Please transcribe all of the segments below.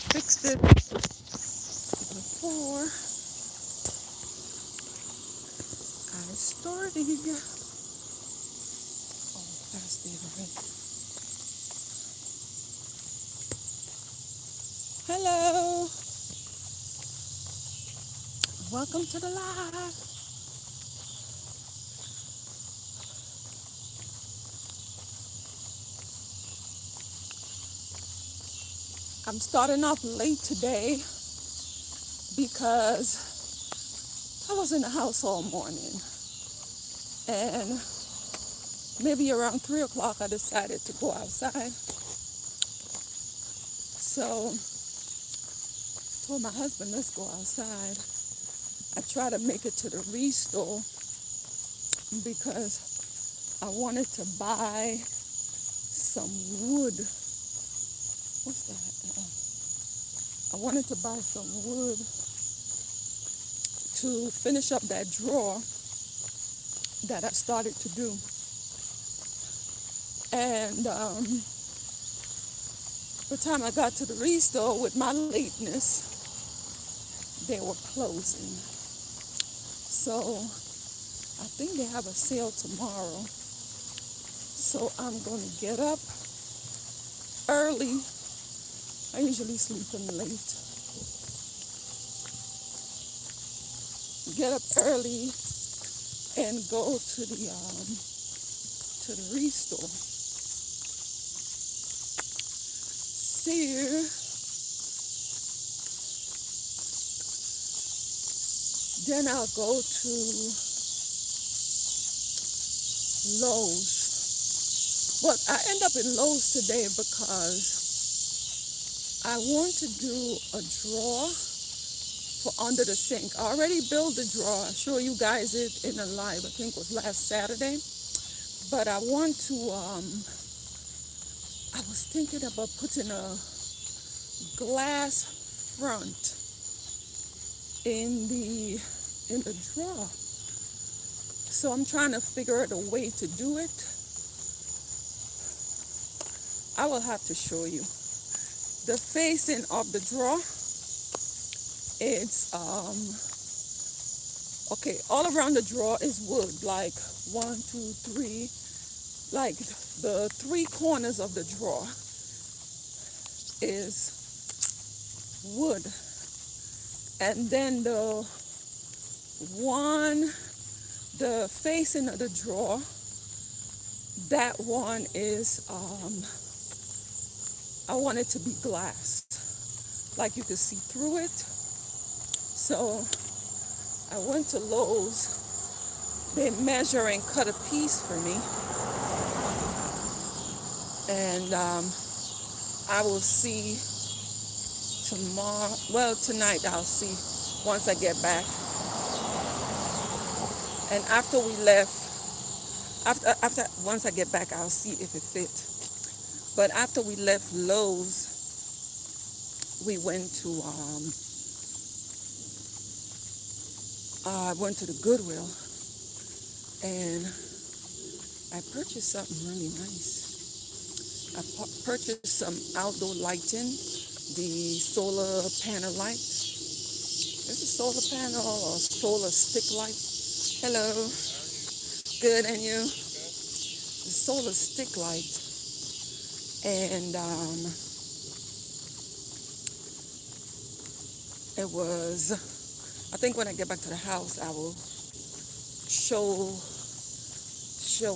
Fixed it before I started. Oh, that's the right. Hello, welcome to the live. I'm starting off late today because I was in the house all morning, and maybe around 3 o'clock I decided to go outside. So I told my husband, let's go outside. I tried to make it to the restore because I wanted to buy some wood. What's that? I wanted to buy some wood to finish up that drawer that I started to do. And by the time I got to the restore with my lateness, they were closing. So I think they have a sale tomorrow. So I'm going to get up early. I usually sleep in late. Get up early and go to the restore. Here, then I'll go to Lowe's. But I end up in Lowe's today because I want to do a drawer for under the sink. I already built the drawer. I showed you guys it in a live, I think it was last Saturday. But I want to, I was thinking about putting a glass front in the drawer. So I'm trying to figure out a way to do it. I will have to show you. The facing of the drawer, it's okay, all around the drawer is wood, like 1, 2, 3, like the 3 corners of the drawer is wood. And then the facing of the drawer, that one is, I want it to be glass, like you can see through it. So I went to Lowe's. They measure and cut a piece for me. And I will see tomorrow. Well, tonight I'll see once I get back. And after we left, after once I get back, I'll see if it fit. But after we left Lowe's, we went to I went to the Goodwill, and I purchased something really nice. I purchased some outdoor lighting, the solar panel light. Is it solar panel or solar stick light? Hello. Good, and you? The solar stick light. And it was, I think when I get back to the house, I will show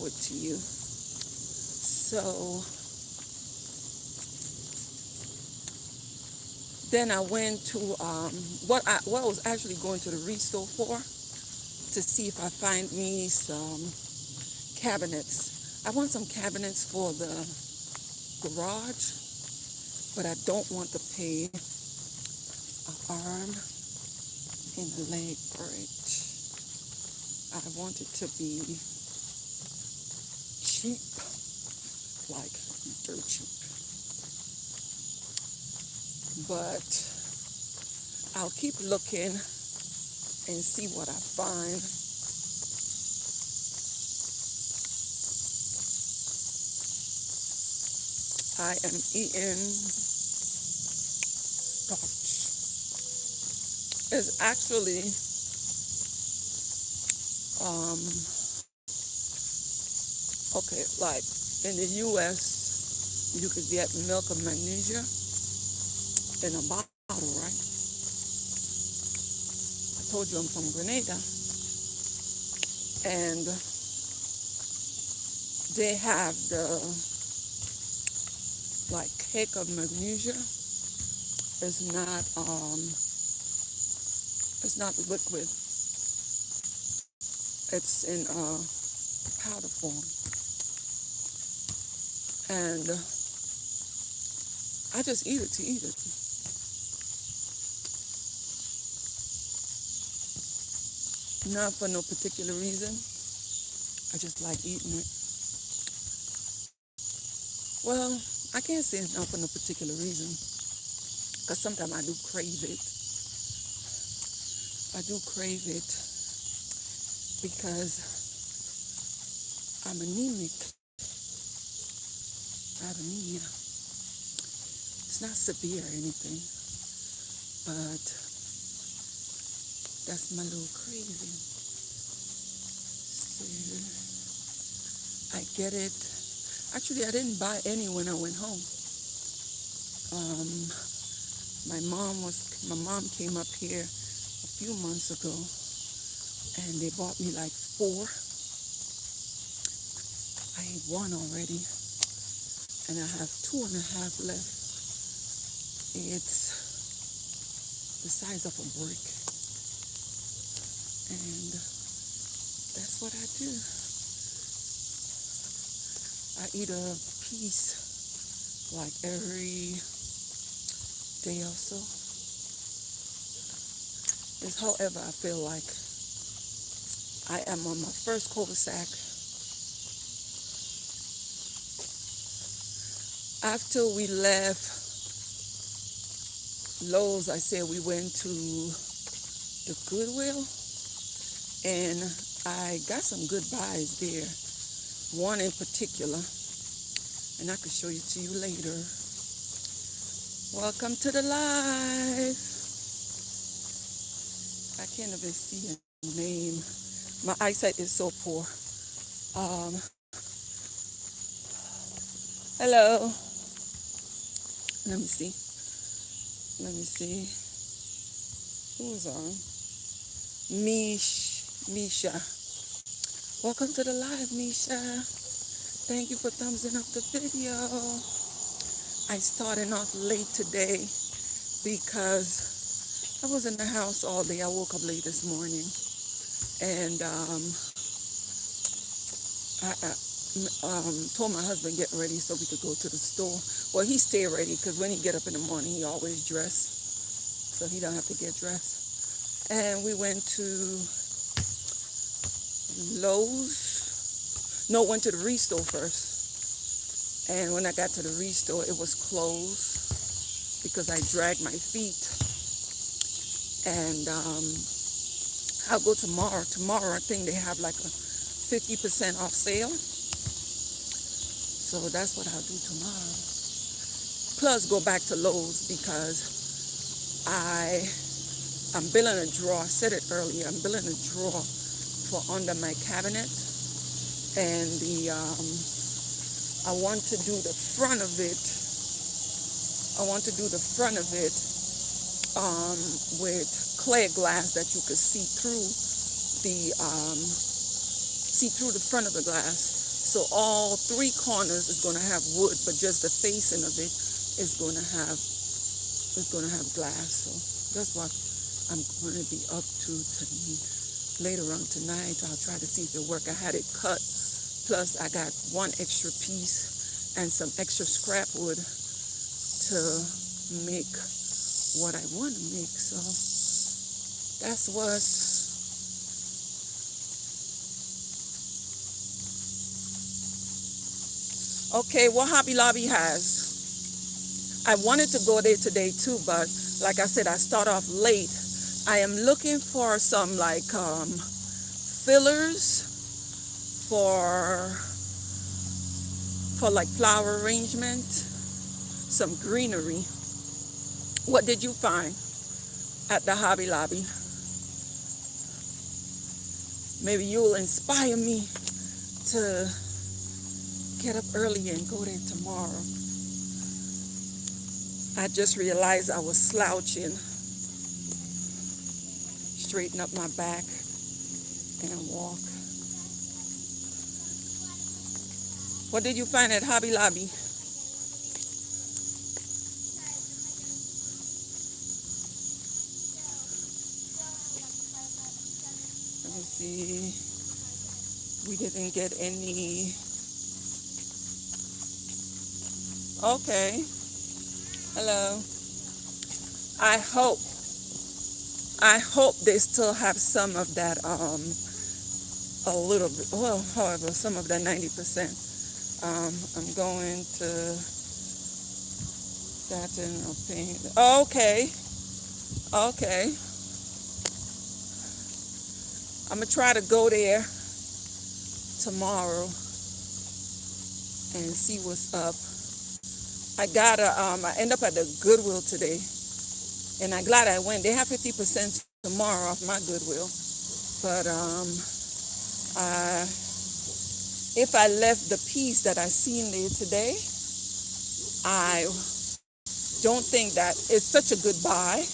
it to you. So then I went to what I was actually going to the restore for, to see if I find me some cabinets. I want some cabinets for the garage, but I don't want to pay an arm and a leg for it. I want it to be cheap, like dirt cheap. But I'll keep looking and see what I find. I am eating starch. It's actually um, okay, like in the US, you could get milk of magnesia in a bottle, right? I told you I'm from Grenada, and they have the like cake of magnesia. It's not liquid. It's in powder form, and I just eat it to eat it. Not for no particular reason. I just like eating it. Well, I can't say it's not for no particular reason, because sometimes I do crave it. I do crave it because I'm anemic. I have anemia. It's not severe or anything, but that's my little craving. So I get it. Actually, I didn't buy any when I went home. My mom came up here a few months ago, and they bought me like 4. I ate 1 already, and I have 2.5 left. It's the size of a brick, and that's what I do. I eat a piece like every day or so. It's however I feel like. I am on my first cul-de-sac. After we left Lowe's, I said we went to the Goodwill, and I got some good buys there. One in particular, and I could show it to you later. Welcome to the live. I can't even see a name. My eyesight is so poor. Hello. Let me see. Who's on? Misha. Welcome to the live, Misha. Thank you for thumbsing up the video. I started off late today because I was in the house all day. I woke up late this morning, and I told my husband get ready so we could go to the store. Well, he stay ready because when he get up in the morning, he always dress, so he don't have to get dressed. And we went to Lowe's. No, went to the Restore first. And when I got to the Restore, it was closed because I dragged my feet. And I'll go tomorrow. Tomorrow, I think they have like a 50% off sale. So that's what I'll do tomorrow. Plus go back to Lowe's because I'm building a drawer. I said it earlier. I'm building a drawer for under my cabinet. And I want to do the front of it. With clear glass that you could see through the front of the glass. So all 3 corners is going to have wood, but just the facing of it is going to have glass. So that's what I'm going to be up to later on tonight. I'll try to see if it works. I had it cut. Plus, I got 1 extra piece and some extra scrap wood to make what I want to make. So that's what's okay. What Hobby Lobby has. I wanted to go there today too, but like I said, I start off late. I am looking for some like fillers for like flower arrangement. some greenery. What did you find at the Hobby Lobby? Maybe you'll inspire me to get up early and go there tomorrow. I just realized I was slouching. Straighten up my back and walk. What did you find at Hobby Lobby? Let me see. We didn't get any. Okay. Hello. I hope they still have some of that, a little bit, well, however, some of that 90%. I'm going to satin or pink. Okay. Okay. I'm going to try to go there tomorrow and see what's up. I end up at the Goodwill today, and I'm glad I went. They have 50% tomorrow off my Goodwill, but if I left the piece that I seen there today, I don't think that it's such a good buy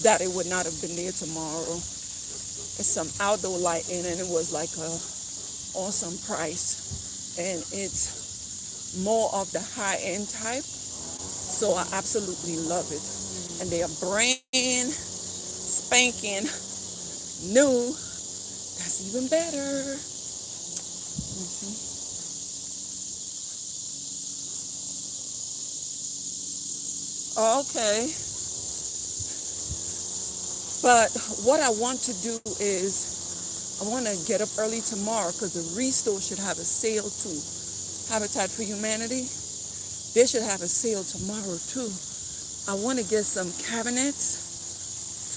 that it would not have been there tomorrow. It's some outdoor lighting, and it was like a awesome price, and it's more of the high-end type, so I absolutely love it. And they are brand spanking new. That's even better. Let me see. Okay. But what I want to do is I want to get up early tomorrow because the Restore should have a sale too. Habitat for Humanity, they should have a sale tomorrow too. I want to get some cabinets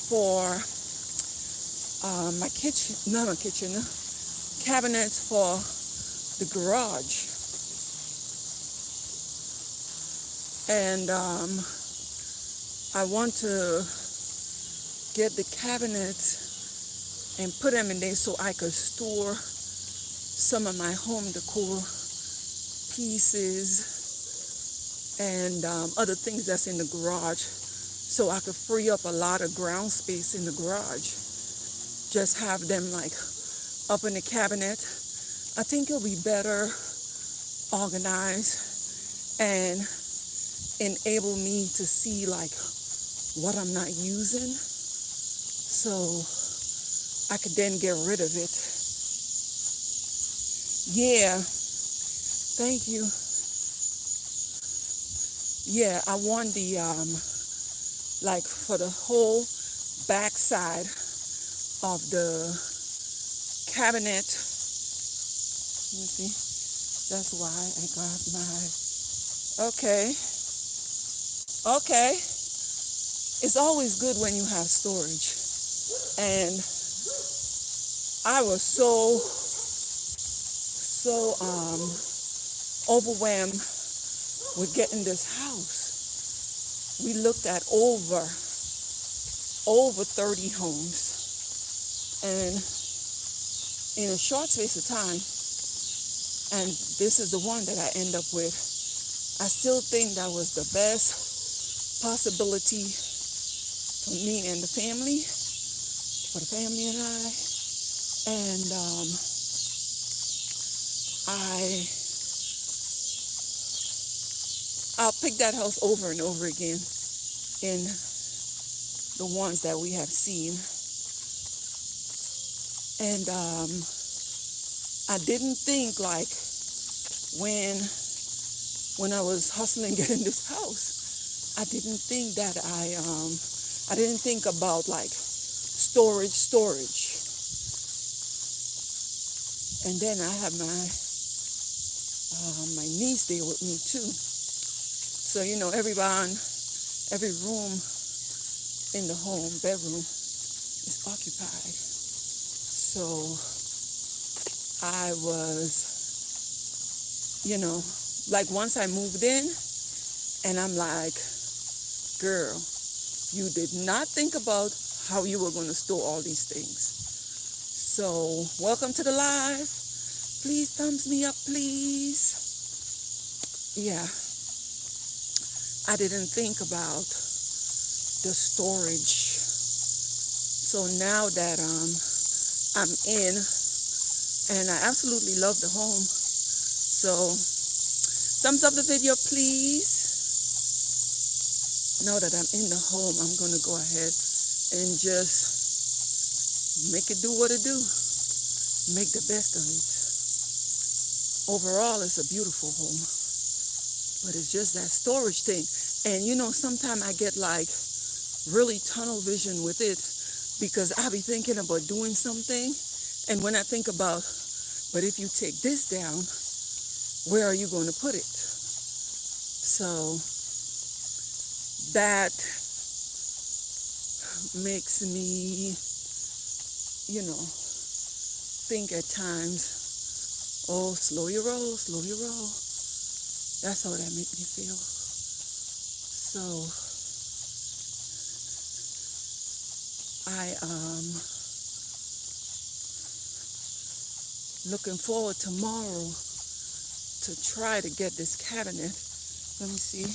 for my kitchen, not my kitchen, cabinets for the garage. And I want to get the cabinets and put them in there so I could store some of my home decor pieces and other things that's in the garage, so I could free up a lot of ground space in the garage. Just have them like up in the cabinet. I think it'll be better organized and enable me to see like what I'm not using, so I could then get rid of it. Yeah, thank you. Yeah, I want the like for the whole back side of the cabinet. Let me see. That's why I got my. Okay. Okay. It's always good when you have storage. And I was so overwhelmed with getting this house. We looked at over 30 homes, and in a short space of time, and this is the one that I end up with. I still think that was the best possibility for me and the family, for the family and I. And I'll pick that house over and over again in the ones that we have seen. And I didn't think, like, when I was hustling getting this house, I didn't think that I didn't think about like storage. And then I have my niece there with me too. So, you know, every room in the home, bedroom, is occupied. So I was, you know, like once I moved in, And I'm like, girl, you did not think about how you were going to store all these things. So, welcome to the live. Please thumbs me up, please. Yeah, I didn't think about the storage. So now that I'm in, and I absolutely love the home. So, thumbs up the video, please. Now that I'm in the home, I'm going to go ahead and just make it do what it do. Make the best of it. Overall, it's a beautiful home. But it's just that storage thing. And you know, sometimes I get like really tunnel vision with it because I be thinking about doing something. And when I think about, but if you take this down, where are you going to put it? So that makes me, you know, think at times, oh, slow your roll, slow your roll. That's how that makes me feel. So I looking forward tomorrow to try to get this cabinet. Let me see.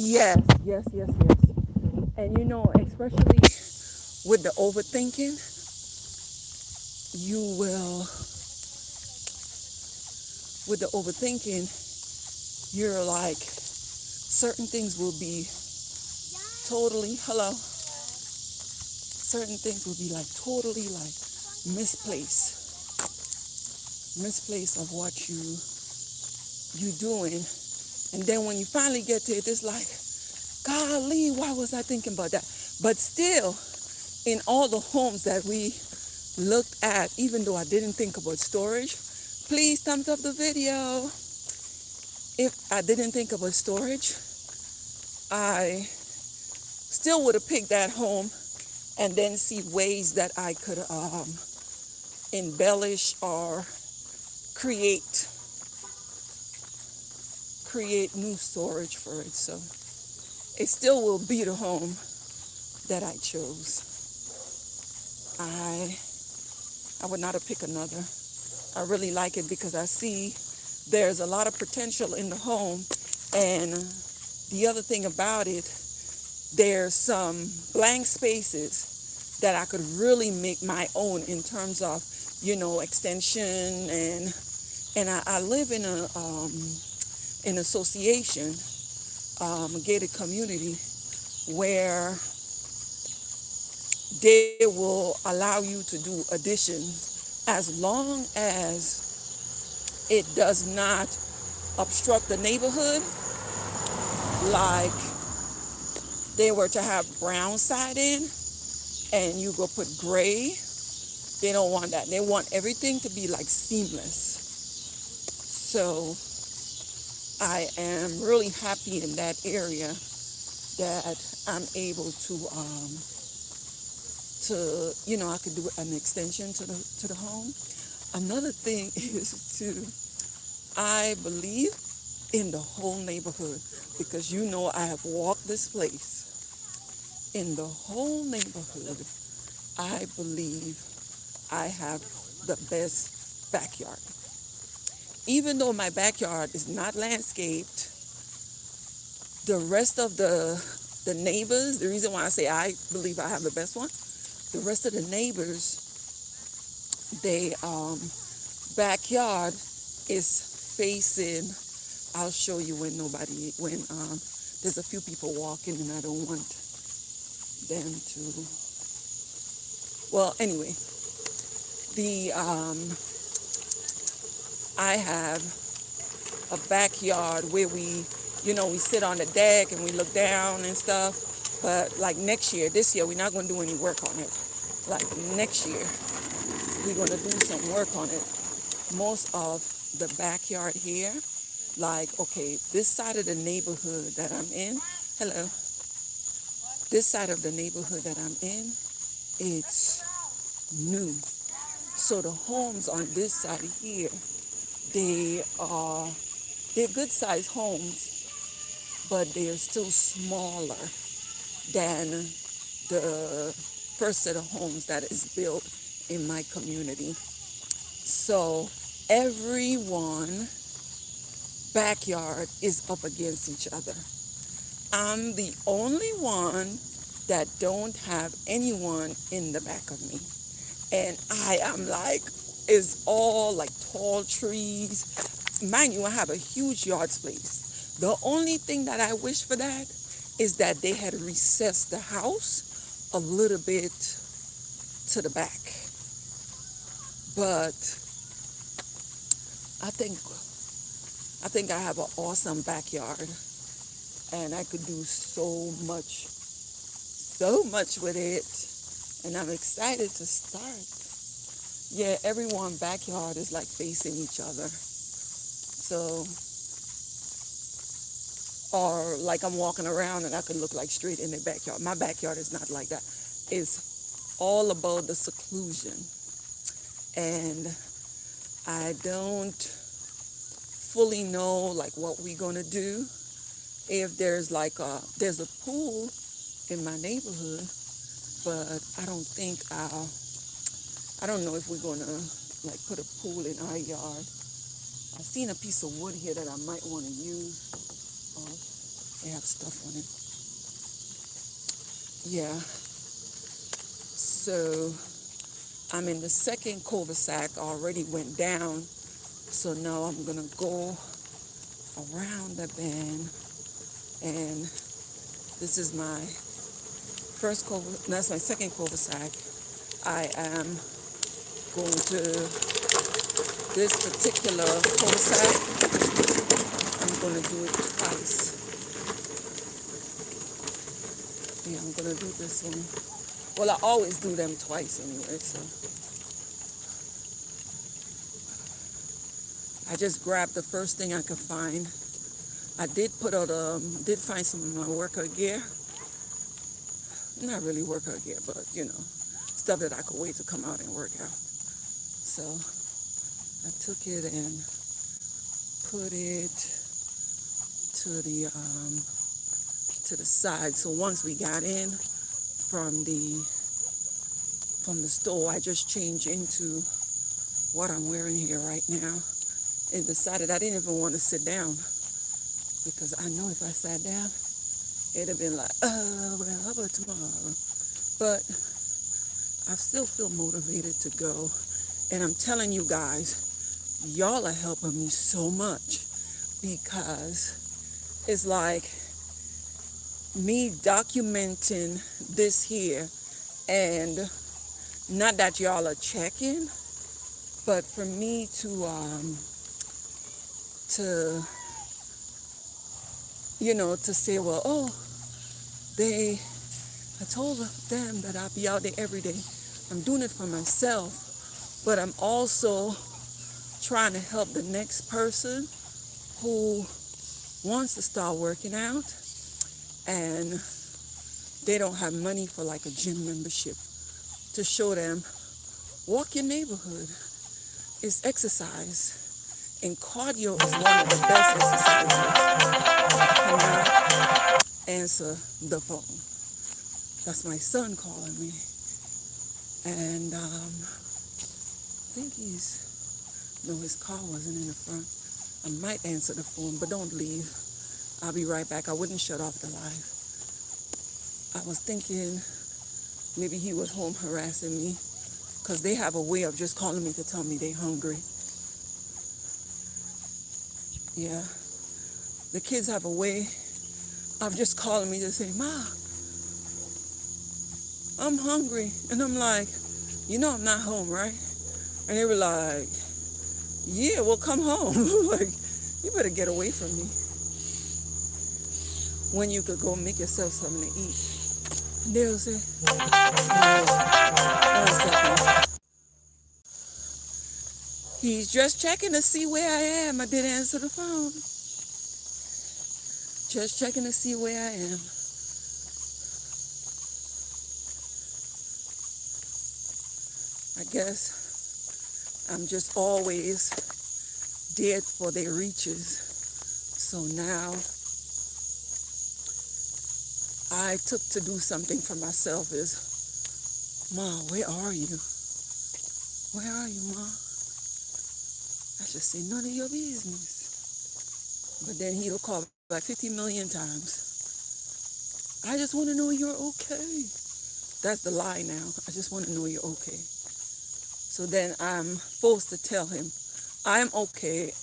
Yes, yes, yes, yes. And you know, especially with the overthinking, you will, with the overthinking, you're like, certain things will be totally, hello, certain things will be like totally like misplaced of what you doing. And then when you finally get to it, it's like, golly, why was I thinking about that? But still, in all the homes that we looked at, even though I didn't think about storage, please thumbs up the video. If I didn't think about storage, I still would have picked that home and then see ways that I could embellish or create new storage for it. So it still will be the home that I chose. I would not have picked another. I really like it because I see there's a lot of potential in the home. And the other thing about it, there's some blank spaces that I could really make my own in terms of, you know, extension. And I live in an association, a gated community, where they will allow you to do additions as long as it does not obstruct the neighborhood. Like they were to have brown siding and you go put gray, they don't want that. They want everything to be like seamless. So I am really happy in that area that I'm able to you know, I could do an extension to the home. Another thing is I believe in the whole neighborhood, because you know I have walked this place. In the whole neighborhood, I believe I have the best backyard. Even though my backyard is not landscaped, the rest of the neighbors, the reason why I say I believe I have the best one, the rest of the neighbors, they backyard is facing, I'll show you when there's a few people walking and I don't want them to, well, anyway, I have a backyard where we, you know, we sit on the deck and we look down and stuff. But like this year, we're not going to do any work on it. Like next year, we're going to do some work on it. Most of the backyard here, like, okay, this side of the neighborhood that I'm in, hello, this side of the neighborhood that I'm in, it's new. So the homes on this side here, they they're good-sized homes, but they're still smaller than the first set of homes that is built in my community. So everyone backyard is up against each other. I'm the only one that don't have anyone in the back of me. And I am like, it's all like tall trees. Mind you, I have a huge yard space. The only thing that I wish for that is that they had recessed the house a little bit to the back. But I think I have an awesome backyard, and I could do so much with it, and I'm excited to start. Yeah, everyone's backyard is like facing each other. So, or like I'm walking around and I could look like straight in the backyard. My backyard is not like that. It's all about the seclusion. And I don't fully know like what we're gonna do. If there's there's a pool in my neighborhood, but I don't know if we're gonna like put a pool in our yard. I've seen a piece of wood here that I might want to use. Oh, they have stuff on it. Yeah. So I'm in the second cul-de-sac. I already went down. So now I'm gonna go around the bend, and this is my that's my second cul-de-sac. I am going to this particular cul-de-sac. I'm going to do it twice. Yeah, I'm going to do this one. Well, I always do them twice anyway, so. I just grabbed the first thing I could find. I did did find some of my worker gear. Not really worker gear, but stuff that I could wait to come out and work out. So I took it and put it to the side. So once we got in from the store, I just changed into what I'm wearing here right now, and decided I didn't even want to sit down, because I know if I sat down, it'd have been like, well, how about tomorrow? But I still feel motivated to go. And I'm telling you guys, y'all are helping me so much, because it's like me documenting this here, and not that y'all are checking, but for me to say, well, I told them that I'll be out there every day. I'm doing it for myself, but I'm also trying to help the next person who wants to start working out, and they don't have money for like a gym membership, to show them, walk your neighborhood is exercise. And cardio is one of the best exercises. I cannot answer the phone. That's my son calling me. And I think his car wasn't in the front. I might answer the phone, but don't leave. I'll be right back. I wouldn't shut off the live. I was thinking maybe he was home harassing me, because they have a way of just calling me to tell me they're hungry. Yeah, the kids have a way of just calling me to say, Ma, I'm hungry. And I'm like, I'm not home, right? And they were like, yeah, well, come home. Like, you better get away from me, when you could go make yourself something to eat. And they'll say, one second. He's just checking to see where I am. I didn't answer the phone. Just checking to see where I am. I guess I'm just always dead for their reaches. So now I took to do something for myself is, Ma, where are you? Where are you, Ma? I should say, none of your business. But then he'll call like 50 million times. I just want to know you're okay. That's the lie now. I just want to know you're okay. So then I'm forced to tell him, I'm okay,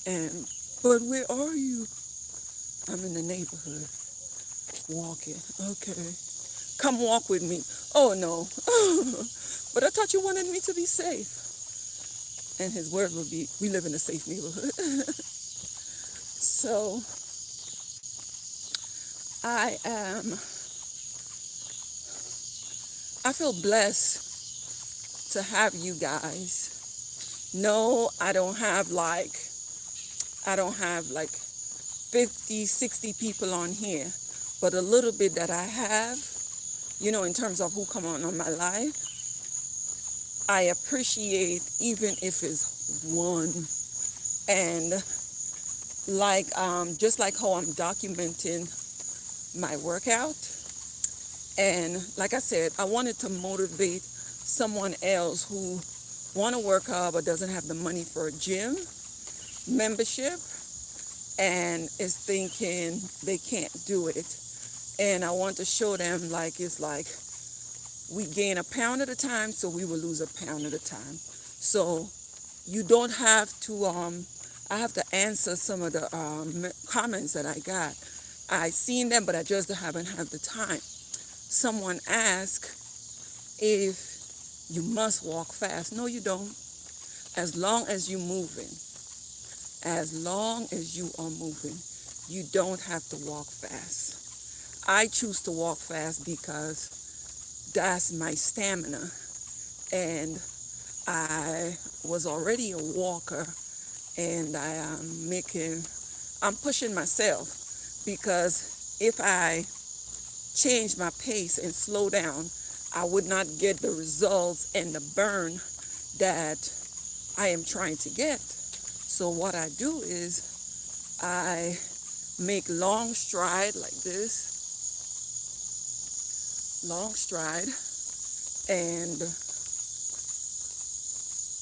but where are you? I'm in the neighborhood, walking. Okay. Come walk with me. Oh, no. But I thought you wanted me to be safe. And his word would be, we live in a safe neighborhood. So I feel blessed to have you guys. No, I don't have like 50, 60 people on here, but a little bit that I have, in terms of who come on my life, I appreciate even if it's one. And like, just like how I'm documenting my workout. And like I said, I wanted to motivate someone else who want to work out but doesn't have the money for a gym membership and is thinking they can't do it. And I want to show them like it's like we gain a pound at a time, so we will lose a pound at a time. So you don't have to, I have to answer some of the comments that I got. I seen them, but I just haven't had the time. Someone asked if you must walk fast. No, you don't. As long as you're moving, as long as you are moving, you don't have to walk fast. I choose to walk fast because that's my stamina. And I was already a walker, and I'm pushing myself, because if I change my pace and slow down, I would not get the results and the burn that I am trying to get. So what I do is I make long stride like this, long stride, and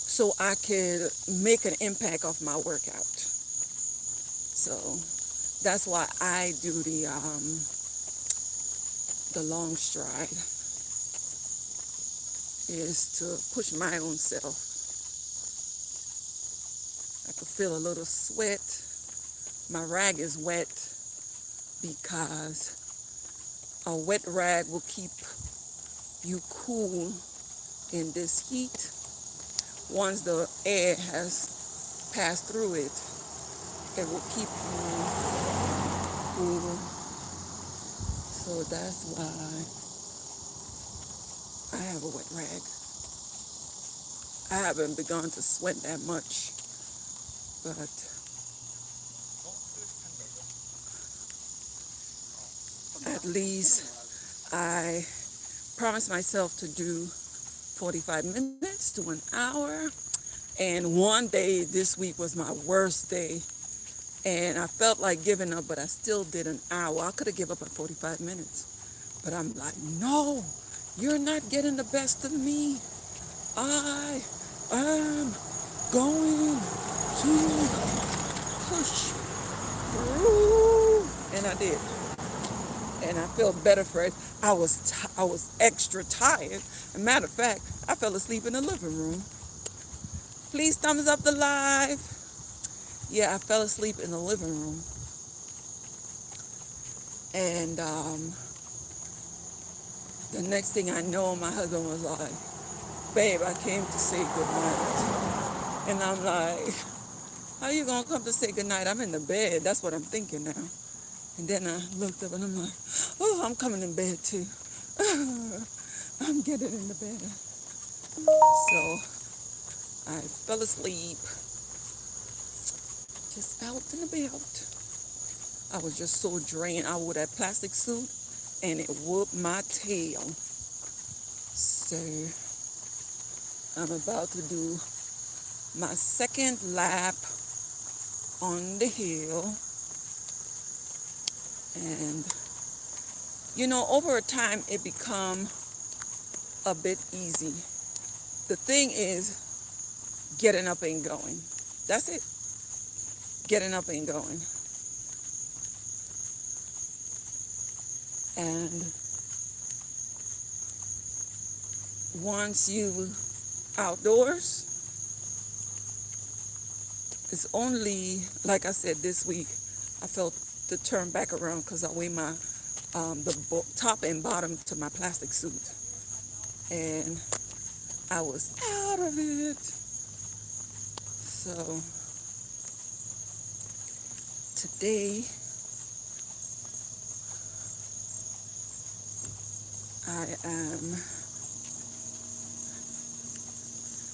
so I can make an impact of my workout. So that's why I do the long stride, is to push my own self. I could feel a little sweat. My rag is wet because a wet rag will keep you cool in this heat. Once the air has passed through it, it will keep you cool. So that's why I have a wet rag. I haven't begun to sweat that much, but at least I promised myself to do 45 minutes to an hour. And one day this week was my worst day. And I felt like giving up, but I still did an hour. I could have given up at 45 minutes. But I'm like, no, you're not getting the best of me. I am going to push through. And I did. And I felt better for it. I was extra tired. As a matter of fact, I fell asleep in the living room. Please thumbs up the live. Yeah, I fell asleep in the living room. And the next thing I know, my husband was like, babe, I came to say goodnight. And I'm like, how you gonna come to say goodnight? I'm in the bed. That's what I'm thinking now. And then I looked up and I'm like, oh, I'm coming in bed too. I'm getting in the bed. So I fell asleep, just out and about. I was just so drained. I wore that plastic suit and it whooped my tail. So I'm about to do my second lap on the hill. And, you know, over time, it become a bit easy. The thing is getting up and going. That's it. Getting up and going. And once you outdoors, it's only, like I said, this week, I felt to turn back around because I weigh my, top and bottom to my plastic suit. And I was out of it. So today, I am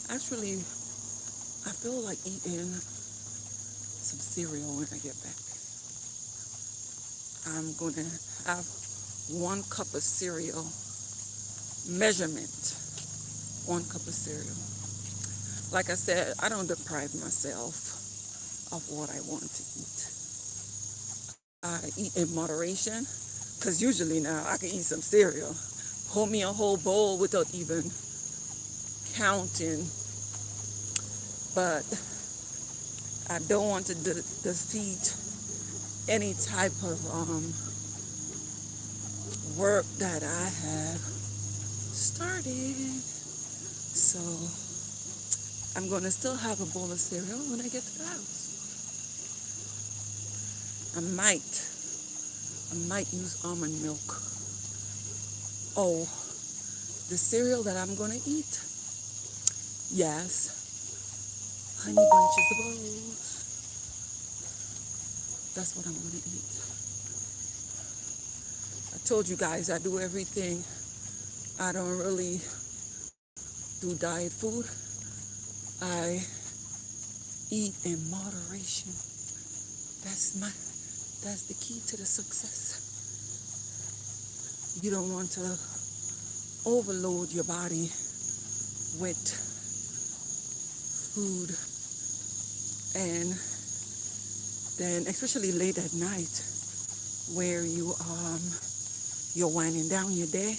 actually, I feel like eating some cereal when I get back. I'm going to have 1 cup of cereal, measurement, 1 cup of cereal. Like I said, I don't deprive myself of what I want to eat. I eat in moderation, because usually now I can eat some cereal. Hold me a whole bowl without even counting. But I don't want to defeat any type of work that I have started. So I'm going to still have a bowl of cereal when I get to the house. I might use almond milk. Oh, the cereal that I'm going to eat? Yes, Honey Bunches of Oats. That's what I'm going to eat. I told you guys I do everything. I don't really do diet food. I eat in moderation. That's the key to the success. You don't want to overload your body with food, and then especially late at night where you're winding down your day.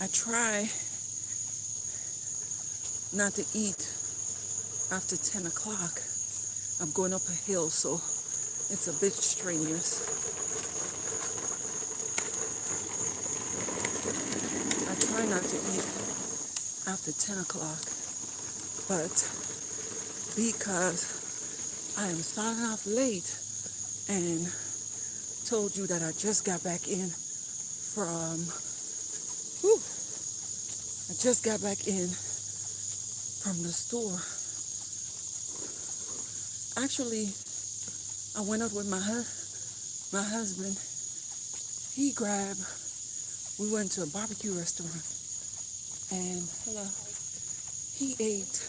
I try not to eat after 10 o'clock. I'm going up a hill, so it's a bit strenuous. I try not to eat after 10 o'clock, but because I am starting off late and told you that I just got back in from the store. Actually, I went out with my husband. We went to a barbecue restaurant, and he ate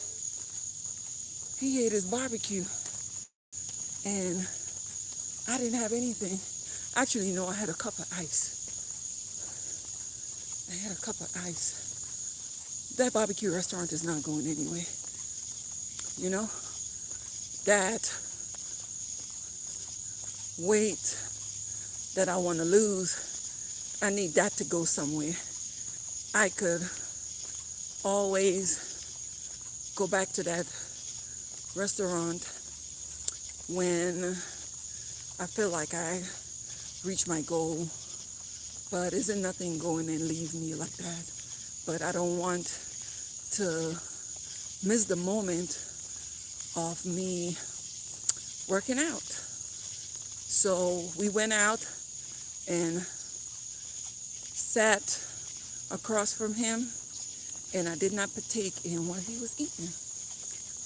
his barbecue, and I didn't have anything. Actually, no, I had a cup of ice. That barbecue restaurant is not going anyway. You know, that weight that I want to lose, I need that to go somewhere. I could always go back to that restaurant when I feel like I reach my goal, but isn't nothing going and leave me like that. But I don't want to miss the moment of me working out. So we went out and sat across from him, and I did not partake in what he was eating.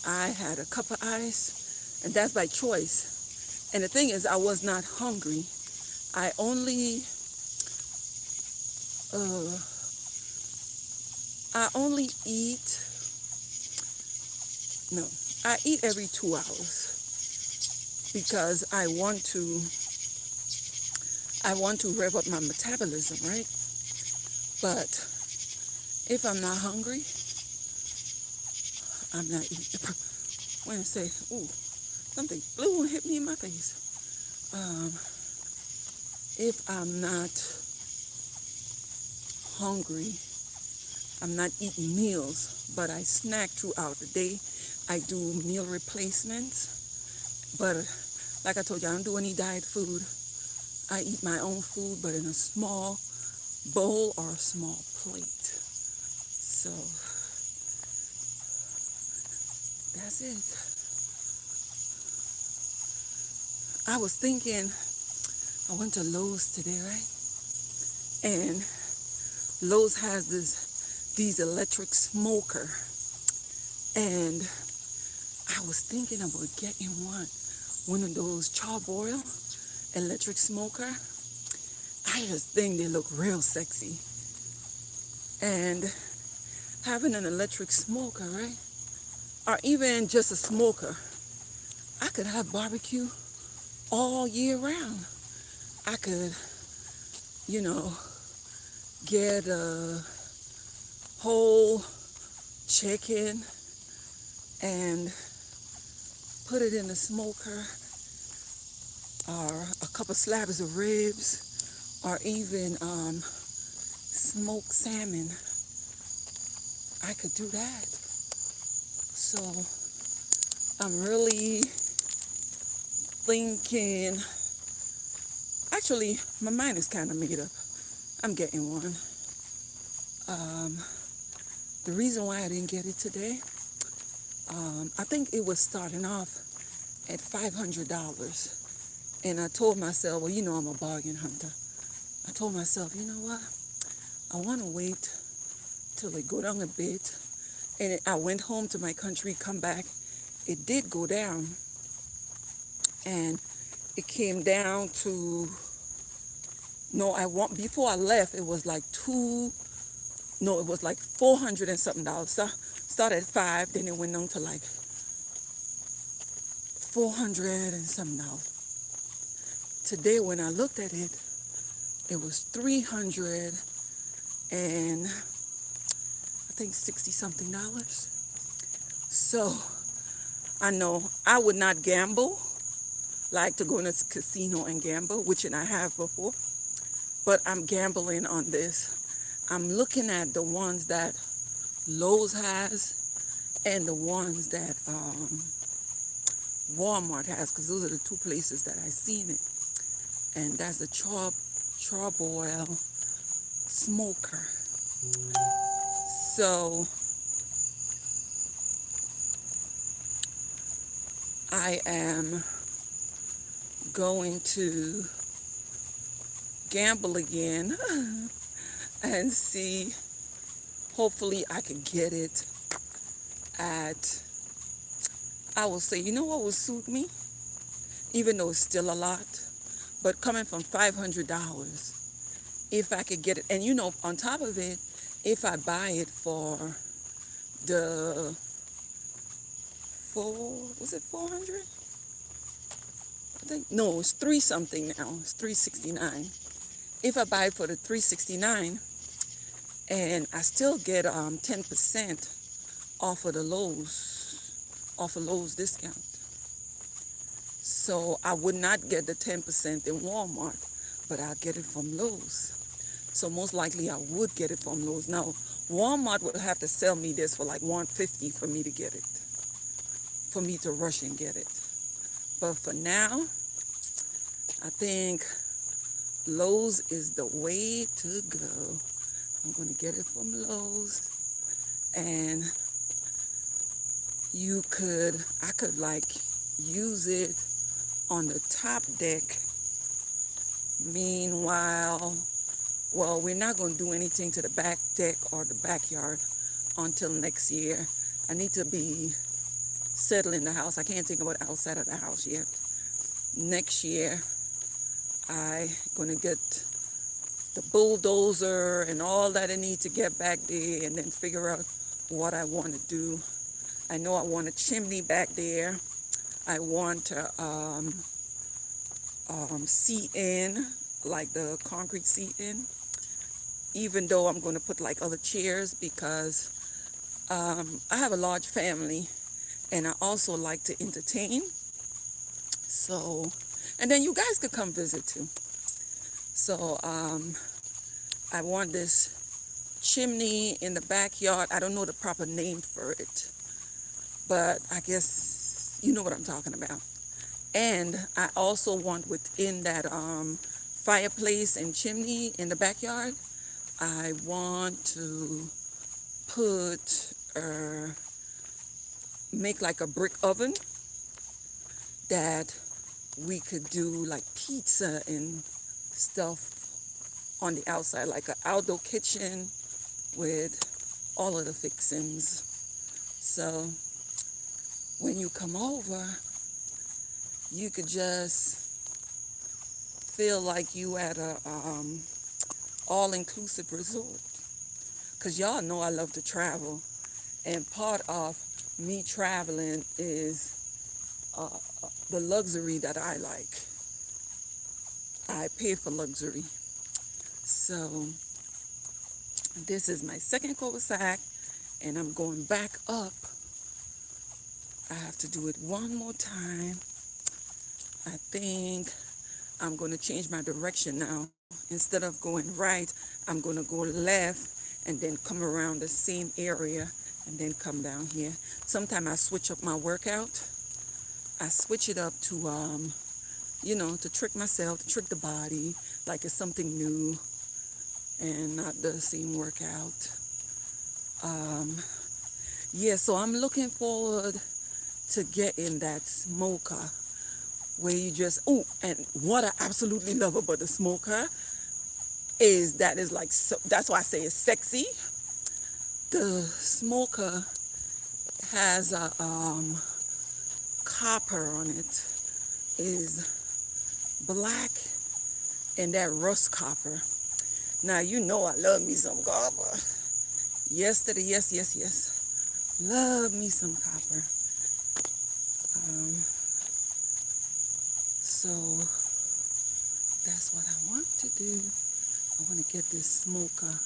I had a cup of ice, and that's by choice. And the thing is, I was not hungry. I eat every 2 hours because I want to rev up my metabolism, right? But if I'm not hungry, I'm not eating. When I say, ooh, something flew and hit me in my face. Um, if I'm not hungry, I'm not eating meals, but I snack throughout the day. I do meal replacements, but like I told you, I don't do any diet food. I eat my own food, but in a small bowl or a small plate. So that's it. I was thinking, I went to Lowe's today, right? And Lowe's has these electric smoker, and I was thinking about getting one of those charbroil electric smoker. I just think they look real sexy. And having an electric smoker, right? Or even just a smoker, I could have barbecue all year round. I could, you know, get a whole chicken and put it in the smoker, or a couple slabs of ribs, or even smoked salmon. I could do that. So I'm really thinking, actually, my mind is kind of made up. I'm getting one. The reason why I didn't get it today, I think it was starting off at $500. And I told myself, well, you know I'm a bargain hunter. I told myself, you know what? I want to wait till it go down a bit. And I went home to my country, come back. It did go down. And it came down to, before I left, it was like it was like $400 and something. Started at $5, then it went down to like $400 and something. Today when I looked at it, it was $300 and I think $60 something. So I know I would not gamble, like to go in a casino and gamble, which I have before, but I'm gambling on this. I'm looking at the ones that Lowe's has and the ones that Walmart has, because those are the two places that I seen it. And that's the charbroil smoker. So I am going to gamble again and see, hopefully I can get it at, I will say, you know what will suit me? Even though it's still a lot, but coming from $500, if I could get it, and on top of it, if I buy it for the was it 400? I think, no, it's 3 something now. It's $369. If I buy it for the $369, and I still get 10% off of Lowe's discount. So I would not get the 10% in Walmart, but I'll get it from Lowe's. So most likely I would get it from Lowe's. Now, Walmart would have to sell me this for like $150 for me to get it, for me to rush and get it. But for now, I think Lowe's is the way to go. I'm going to get it from Lowe's, and I could like use it on the top deck. Meanwhile, well, we're not going to do anything to the back deck or the backyard until next year. I need to be settled in the house. I can't think about outside of the house yet. Next year, I'm going to get the bulldozer and all that I need to get back there, and then figure out what I want to do. I know I want a chimney back there. I want to seat in, like the concrete seat in, even though I'm going to put like other chairs, because I have a large family and I also like to entertain. So, And then you guys could come visit too. So I want this chimney in the backyard. I don't know the proper name for it, but I guess you know what I'm talking about. And I also want within that fireplace and chimney in the backyard, I want to put, make like a brick oven that we could do like pizza and stuff on the outside, like an outdoor kitchen with all of the fixings. So when you come over, you could just feel like you at a all-inclusive resort. Because y'all know I love to travel. And part of me traveling is the luxury that I like. I pay for luxury. So this is my second cul-de-sac, and I'm going back up. I have to do it one more time. I think I'm going to change my direction now. Instead of going right, I'm going to go left and then come around the same area and then come down here. Sometimes I switch up my workout. I switch it up to, to trick myself, to trick the body, like it's something new and not the same workout. So I'm looking forward to getting that smoker where you just, and what I absolutely love about the smoker is that is like, so, that's why I say it's sexy. The smoker has a copper on it, is black, and that rust copper. Now, you know I love me some copper. Yesterday, yes. Love me some copper. So that's what I want to do. I want to get this smoker.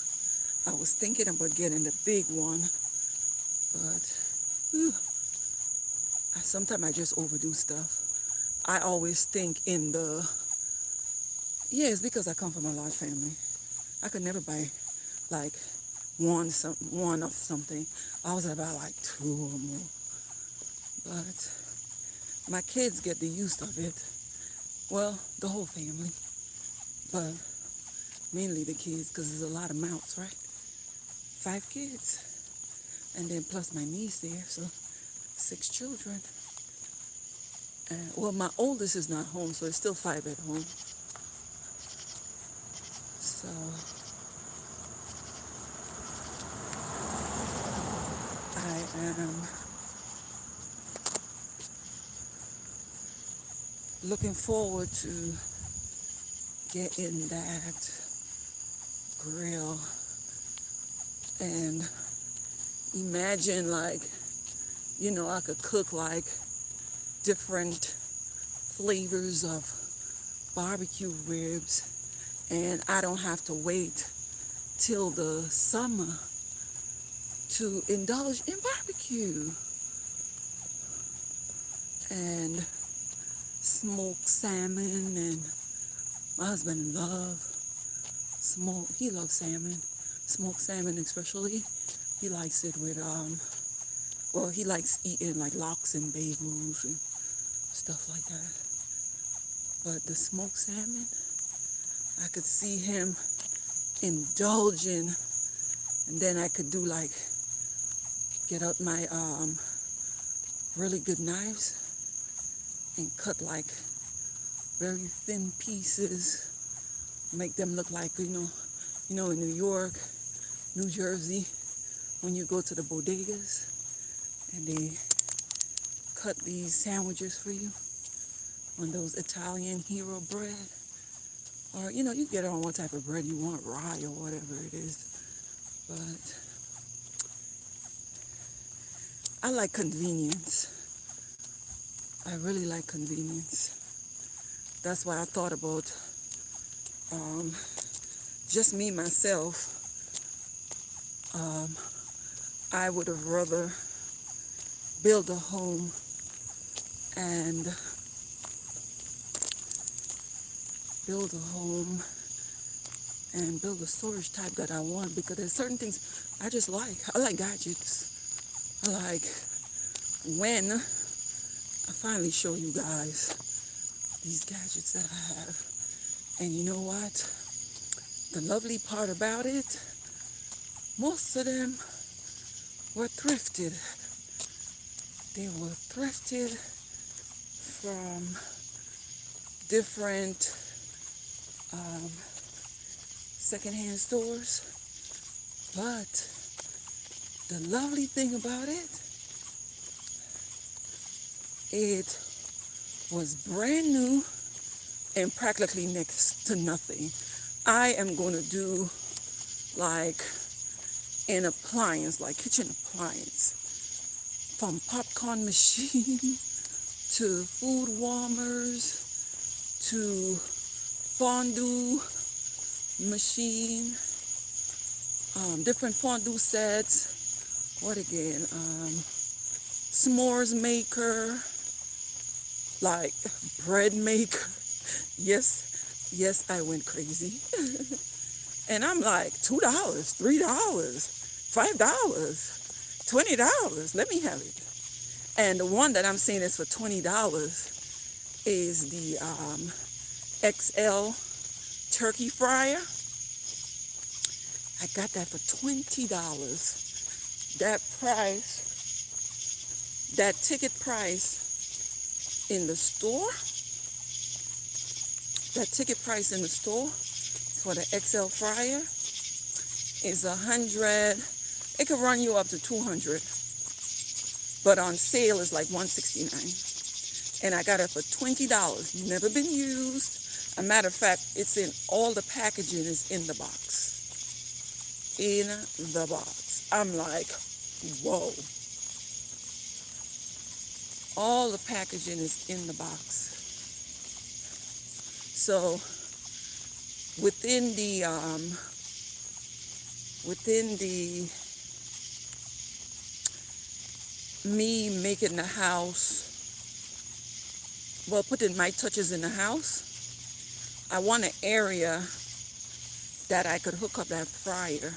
I was thinking about getting the big one, but sometimes I just overdo stuff. I always think in the, it's because I come from a large family. I could never buy like one of something. I always buy like two or more. But my kids get the use of it. Well, the whole family, but mainly the kids, because there's a lot of mouths, right? 5 kids, and then plus my niece there, so 6 children. Well, my oldest is not home, so it's still 5 at home. So I am looking forward to getting that grill, and imagine like, I could cook like different flavors of barbecue ribs, and I don't have to wait till the summer to indulge in barbecue. And smoked salmon, and my husband he loves salmon, smoked salmon especially. He likes it with, he likes eating like lox and bagels and stuff like that. But the smoked salmon, I could see him indulging, and then I could do like, get out my really good knives and cut like very thin pieces, make them look like, in New York, New Jersey, when you go to the bodegas and they cut these sandwiches for you on those Italian hero bread. Or, you get it on what type of bread you want, rye or whatever it is. But I like convenience. I really like convenience. That's why I thought about just me, myself. I would have rather build a home and build a home and build a storage type that I want, because there's certain things I just like. I like gadgets. I like when I finally show you guys these gadgets that I have. And you know what? The lovely part about it, most of them were thrifted. They were thrifted from different secondhand stores. But the lovely thing about it, it was brand new and practically next to nothing. I am going to do like an appliance, like kitchen appliance, from popcorn machine to food warmers to fondue machine, different fondue sets. What again? S'mores maker, like bread maker. Yes, I went crazy. And I'm like, $2, $3, $5, $20. Let me have it. And the one that I'm saying is for $20 is the XL turkey fryer. I got that for $20. That price, that ticket price in the store, for the XL fryer is $100. It could run you up to $200, but on sale is like $169. And I got it for $20. Never been used. A matter of fact, it's in all the packaging is in the box. In the box. I'm like, whoa. All the packaging is in the box. So within the me making the house, well, putting my touches in the house, I want an area that I could hook up that fryer,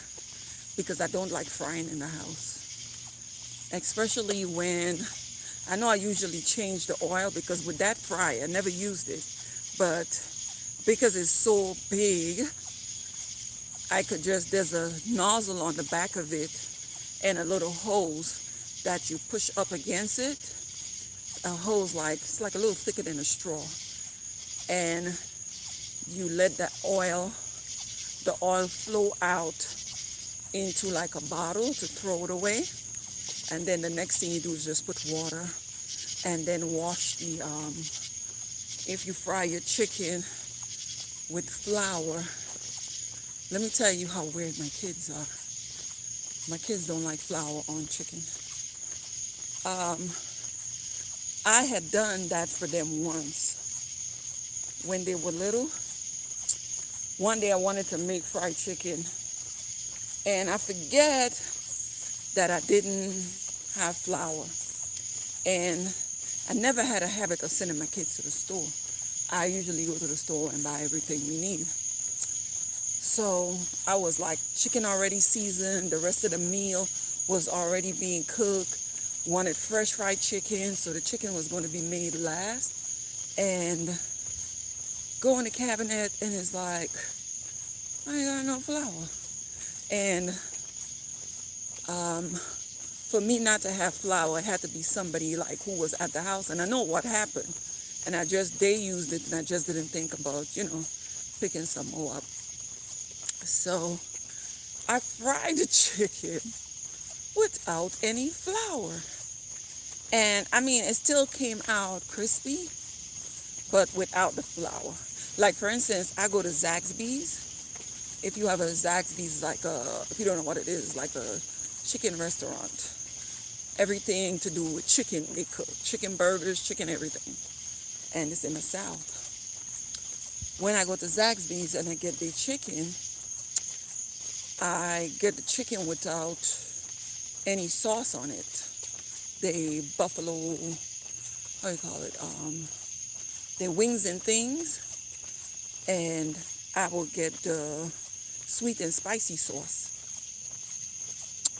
because I don't like frying in the house. Especially when, I know I usually change the oil, because with that fryer, I never used it, but because it's so big, I could just, there's a nozzle on the back of it and a little hose that you push up against it. A hose like, it's like a little thicker than a straw. And you let the oil flow out into like a bottle to throw it away. And then the next thing you do is just put water and then wash the, if you fry your chicken with flour, let me tell you how weird my kids are. My kids don't like flour on chicken. I had done that for them once when they were little. One day I wanted to make fried chicken, and I forget that I didn't have flour. And I never had a habit of sending my kids to the store. I usually go to the store and buy everything we need. So I was like, chicken already seasoned, the rest of the meal was already being cooked, wanted fresh fried chicken, so the chicken was going to be made last. And go in the cabinet and it's like, I ain't got no flour. And for me not to have flour, it had to be somebody like who was at the house, and I know what happened. And they used it, and I just didn't think about, picking some more up. So I fried the chicken without any flour. And I mean, it still came out crispy, but without the flour. Like for instance, I go to Zaxby's. If you have a Zaxby's, like if you don't know what it is, like a chicken restaurant. Everything to do with chicken they cook. Chicken burgers, chicken everything. And it's in the South. When I go to Zaxby's and I get the chicken, I get the chicken without any sauce on it. The buffalo, how do you call it? The wings and things. and I will get the sweet and spicy sauce.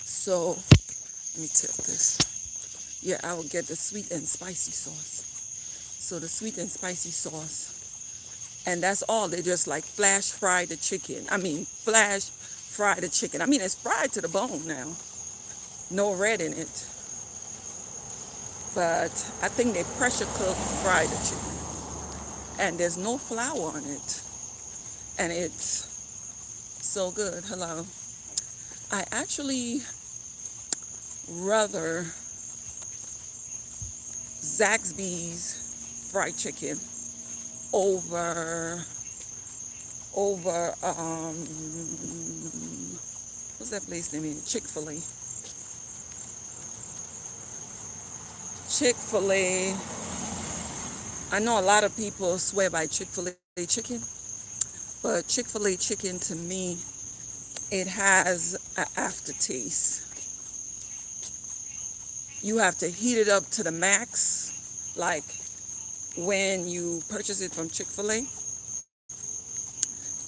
So let me tip this. Yeah, I will get the sweet and spicy sauce. So the sweet and spicy sauce, and that's all. They just like flash fry the chicken. Flash fry the chicken. It's fried to the bone now. No red in it. But I think they pressure cook fry the chicken. And there's no flour on it. And it's so good. Hello. I actually rather Zaxby's fried chicken over what's that place name? Chick-fil-A. Chick-fil-A. I know a lot of people swear by Chick-fil-A chicken, but Chick-fil-A chicken to me, it has an aftertaste. You have to heat it up to the max, like when you purchase it from Chick-fil-A.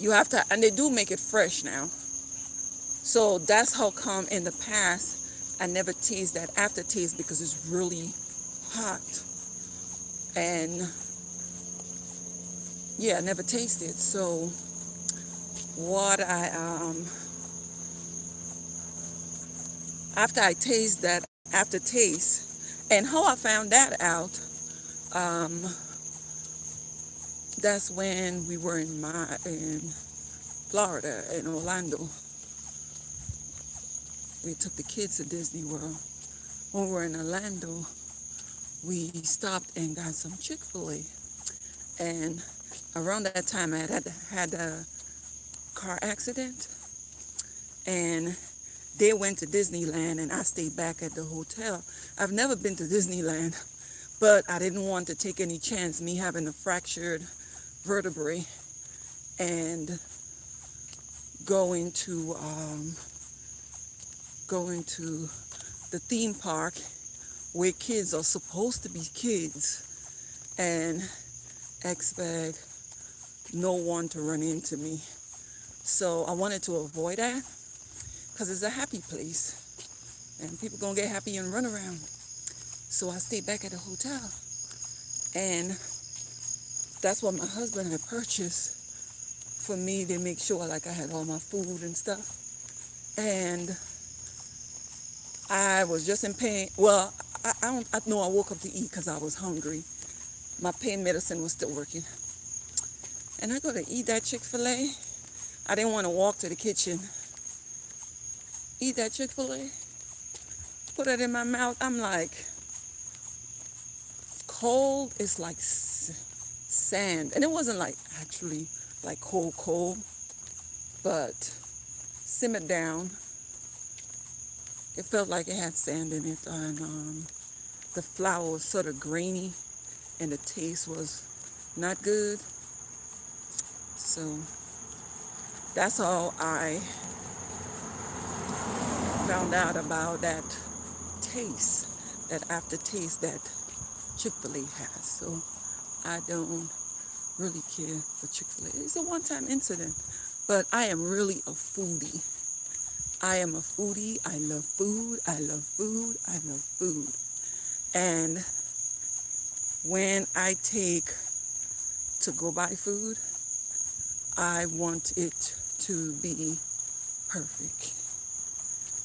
You have to, and they do make it fresh now. So that's how come in the past I never taste that aftertaste because it's really hot. And yeah, I never tasted. So what after I taste that aftertaste, and how I found that out, that's when we were in Florida, in Orlando. We took the kids to Disney World. When we were in Orlando, we stopped and got some Chick-fil-A. And around that time, I had a car accident. And they went to Disneyland, and I stayed back at the hotel. I've never been to Disneyland, but I didn't want to take any chance, me having a fractured vertebrae and going to the theme park where kids are supposed to be kids and expect no one to run into me. So I wanted to avoid that because it's a happy place and people gonna get happy and run around. So I stayed back at the hotel, and that's what my husband had purchased for me to make sure like I had all my food and stuff. And I was just in pain. Well, I know I woke up to eat because I was hungry. My pain medicine was still working. And I go to eat that Chick-fil-A. I didn't want to walk to the kitchen. Eat that Chick-fil-A. Put it in my mouth. I'm like, cold is like sand. And it wasn't like actually like cold, but simmered down. It felt like it had sand in it, and the flour was sort of grainy, and the taste was not good. So that's how I found out about that taste, that aftertaste that Chick-fil-A has. So I don't really care for Chick-fil-A. It's a one-time incident, but I am really a foodie. I am a foodie. I love food. I love food. I love food. And when I take to go buy food, I want it to be perfect.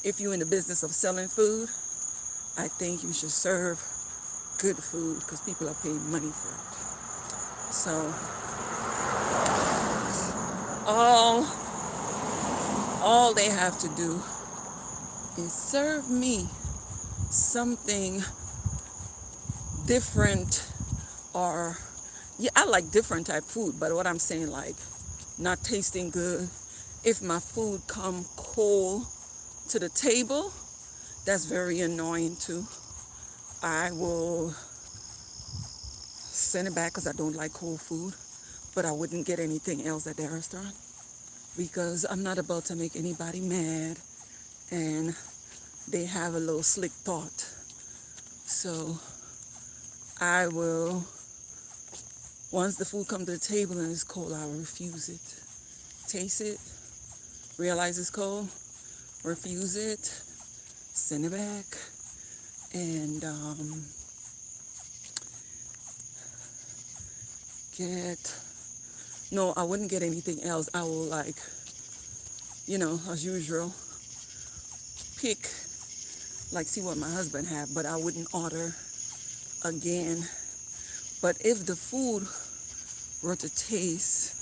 If you're in the business of selling food, I think you should serve good food because people are paying money for it. So all they have to do is serve me something different, or yeah, I like different type food, but what I'm saying, like not tasting good. If my food come cold to the table, that's very annoying too. I will send it back because I don't like cold food, but I wouldn't get anything else at the restaurant because I'm not about to make anybody mad and they have a little slick thought. So I will Once the food comes to the table and it's cold, I refuse it. Taste it, realize it's cold, refuse it, send it back, and no, I wouldn't get anything else. I will, like, as usual, pick, like, see what my husband have, but I wouldn't order again. But if the food were to taste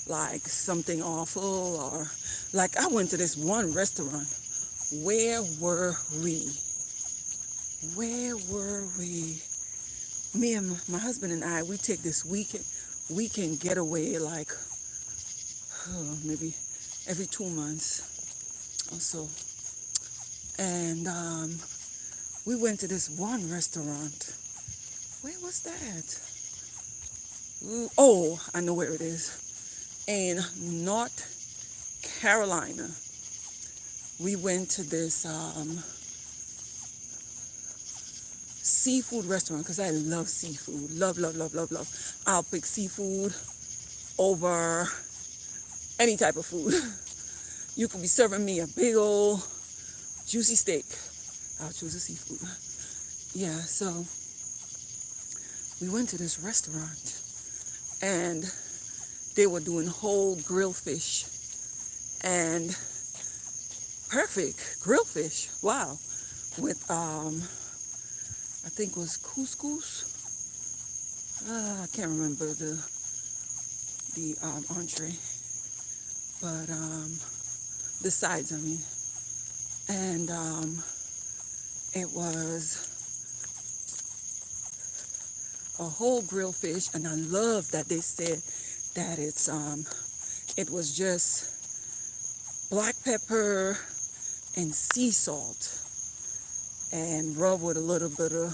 like something awful, or like I went to this one restaurant, where were we? Where were we? Me and my husband and I, we take this weekend getaway, like maybe every 2 months or so. And we went to this one restaurant. Where was that? Oh, I know where it is. In North Carolina. We went to this seafood restaurant because I love seafood. Love, love, love, love, love. I'll pick seafood over any type of food. You could be serving me a big old juicy steak. I'll choose a seafood. Yeah, so we went to this restaurant and they were doing whole grilled fish and perfect grilled fish. Wow. With I think it was couscous. I can't remember the entree, but the sides, I mean. And it was a whole grilled fish, and I love that they said that it was just black pepper and sea salt and rubbed with a little bit of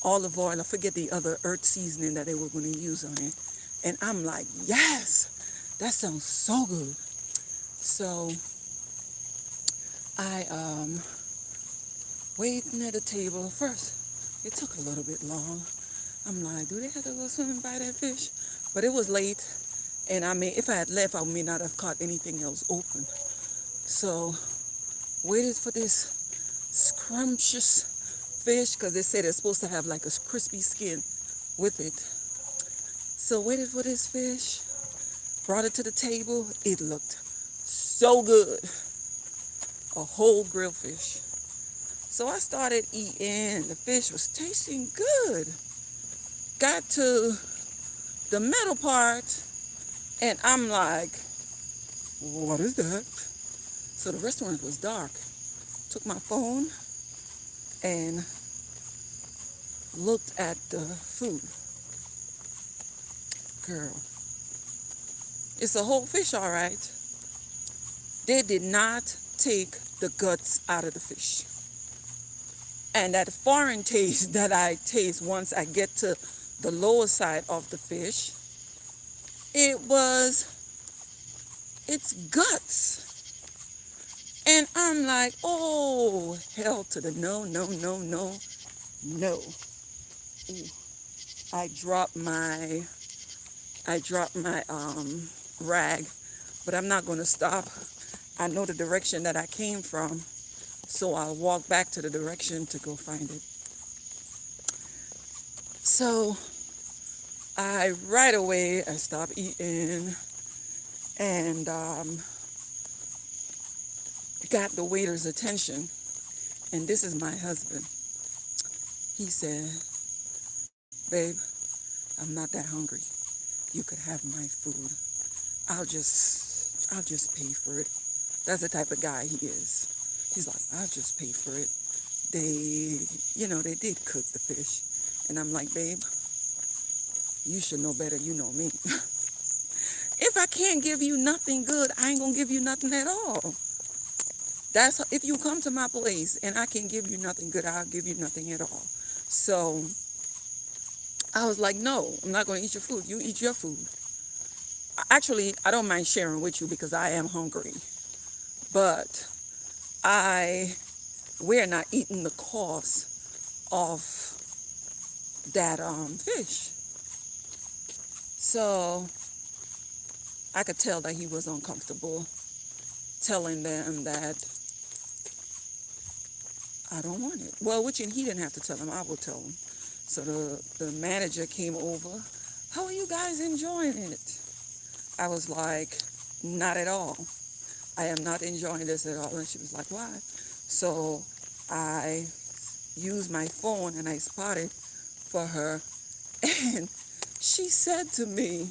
olive oil. I forget the other earth seasoning that they were going to use on it. And I'm like, yes, that sounds so good. So I waiting at the table. First, it took a little bit long. I'm like, do they have to go swimming by that fish? But it was late, and if I had left, I may not have caught anything else open. So waited for this scrumptious fish, because they said it's supposed to have like a crispy skin with it. So waited for this fish, brought it to the table. It looked so good. A whole grilled fish. So I started eating. The fish was tasting good. Got to the middle part, and I'm like, what is that? So the restaurant was dark. Took my phone and looked at the food. Girl, it's a whole fish, all right. They did not take the guts out of the fish. And that foreign taste that I taste once I get to the lower side of the fish, it's guts. And I'm like, oh, hell to the no, no, no, no, no. Ooh. I dropped my rag, but I'm not going to stop. I know the direction that I came from, so I'll walk back to the direction to go find it. So right away I stopped eating and got the waiter's attention. And this is my husband. He said, babe, I'm not that hungry. You could have my food. I'll just pay for it. That's the type of guy he is. He's like, I'll just pay for it. They did cook the fish. And I'm like, babe, you should know better. You know me. If I can't give you nothing good, I ain't gonna give you nothing at all. If you come to my place and I can't give you nothing good, I'll give you nothing at all. So I was like, no, I'm not going to eat your food. You eat your food. Actually, I don't mind sharing with you because I am hungry. But we're not eating the cost of that fish. So I could tell that he was uncomfortable telling them that I don't want it. Well, which he didn't have to tell them. I will tell them. So the manager came over. How are you guys enjoying it? I was like, not at all. I am not enjoying this at all. And she was like, why? So I used my phone and I spotted for her. And she said to me,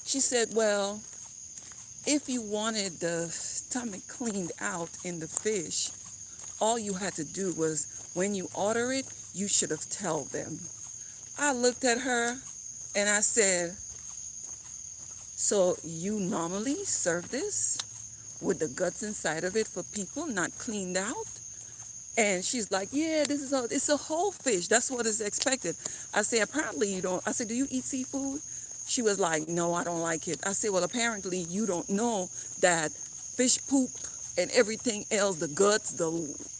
she said, well, if you wanted the stomach cleaned out in the fish, all you had to do was when you order it, you should have told them. I looked at her and I said, so you normally serve this with the guts inside of it for people not cleaned out? And she's like, yeah, it's a whole fish. That's what is expected. I said, apparently you don't. I said, do you eat seafood? She was like, no, I don't like it. I said, well, apparently you don't know that fish poop and everything else, the guts,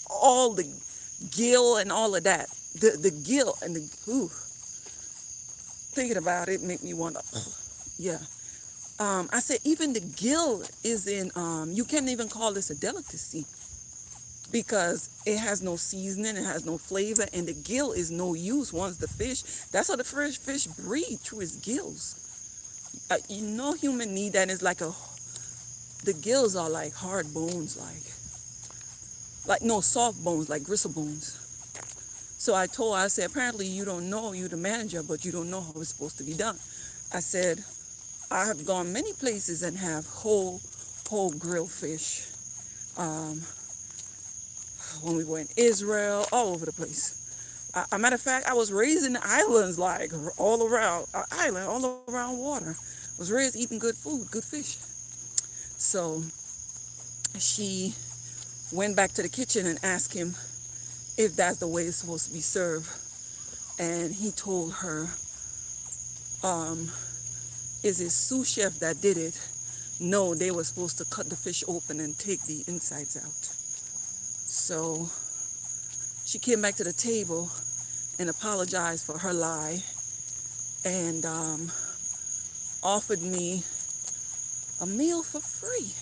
all the gill and all of that, the gill and thinking about it make me want to, yeah. I said, even the gill is you can't even call this a delicacy because it has no seasoning, it has no flavor, and the gill is no use once the fish, that's how the fish breathe, through its gills. Human need that. Is like the gills are like hard bones, soft bones, like gristle bones. So I told her, I said, apparently you don't know, you're the manager, but you don't know how it's supposed to be done. I said, I have gone many places and have whole grilled fish. When we were in Israel, all over the place. A matter of fact, I was raised in the islands, like all around water. I was raised eating good food, good fish. So she went back to the kitchen and asked him if that's the way it's supposed to be served. And he told her, is it sous chef that did it? No, they were supposed to cut the fish open and take the insides out. So she came back to the table and apologized for her lie and offered me a meal for free.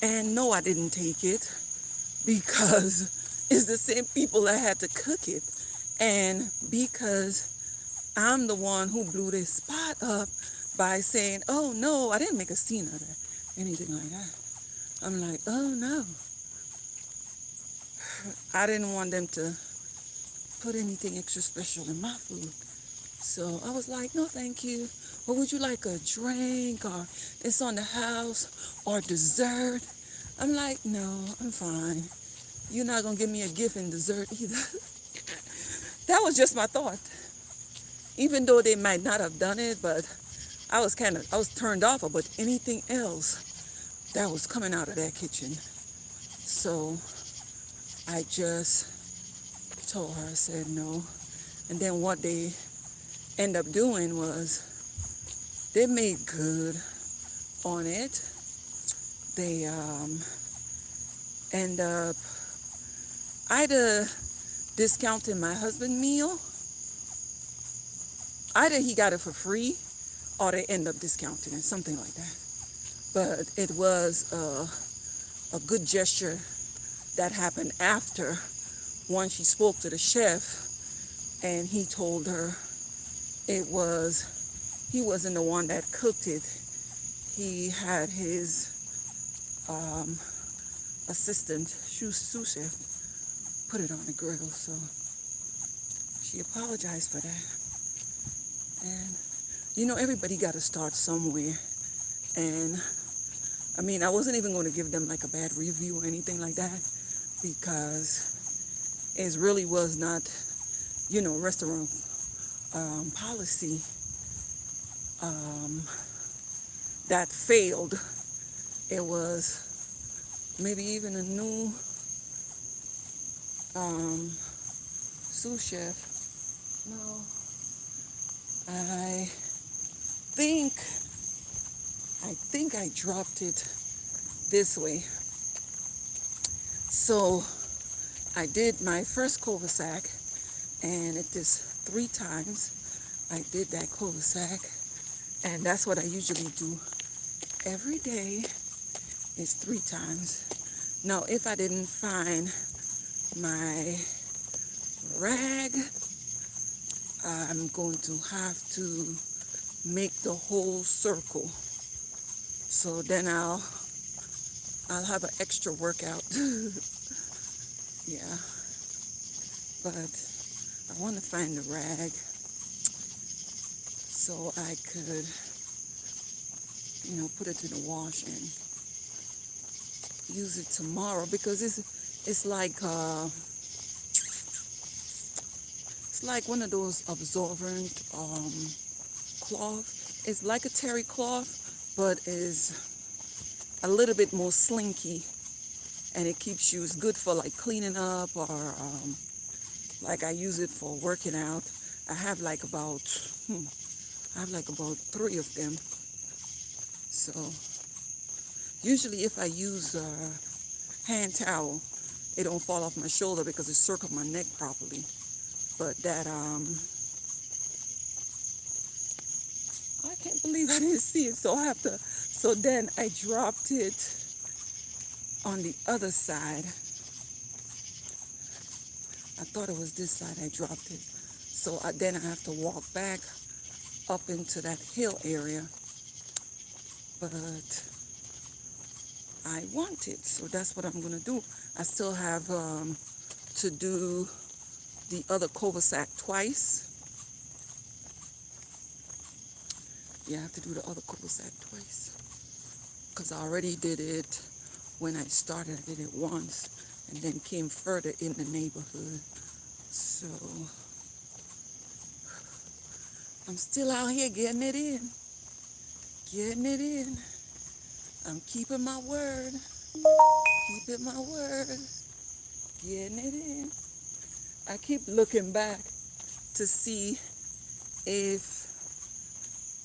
And no, I didn't take it because it's the same people that had to cook it. And because I'm the one who blew this spot up by saying, oh no, I didn't make a scene of that, anything like that. I'm like, oh no. I didn't want them to put anything extra special in my food. So I was like, no, thank you. What would you like, a drink or it's on the house or dessert? I'm like, no, I'm fine. You're not going to give me a gift in dessert either. That was just my thought. Even though they might not have done it, but I was turned off about anything else that was coming out of that kitchen. So I just told her, I said no. And then what they end up doing was they made good on it. They end up either discounting my husband's meal, either he got it for free or they end up discounting it, something like that. But it was a good gesture that happened after once she spoke to the chef and he told her he wasn't the one that cooked it. He had his assistant, sous chef, put it on the grill. So she apologized for that. And everybody got to start somewhere. And I mean, I wasn't even going to give them like a bad review or anything like that because it really was not, restaurant policy that failed. It was maybe even a new sous chef. No, I think I dropped it this way. So I did my first cul-de-sac, and it is 3 times I did that cul-de-sac. And that's what I usually do every day is 3 times. Now, if I didn't find my rag, I'm going to have to make the whole circle. So then I'll have an extra workout. Yeah, but I want to find the rag so I could, put it in the wash and use it tomorrow because it's like one of those absorbent cloth. It's like a terry cloth, but is a little bit more slinky, and it keeps you. It's good for like cleaning up or like I use it for working out. I have like about 3 of them. So usually if I use a hand towel, it don't fall off my shoulder because it circled my neck properly. But that I can't believe I didn't see it. So then I dropped it on the other side. I thought it was this side I dropped it. So then I have to walk back up into that hill area. But I want it, so that's what I'm going to do. I still have to do the other cul-de-sac twice. Yeah, I have to do the other cul-de-sac twice. Because I already did it when I started. I did it once and then came further in the neighborhood. So I'm still out here getting it in. Getting it in. I'm keeping my word. Keeping my word. Getting it in. I keep looking back to see if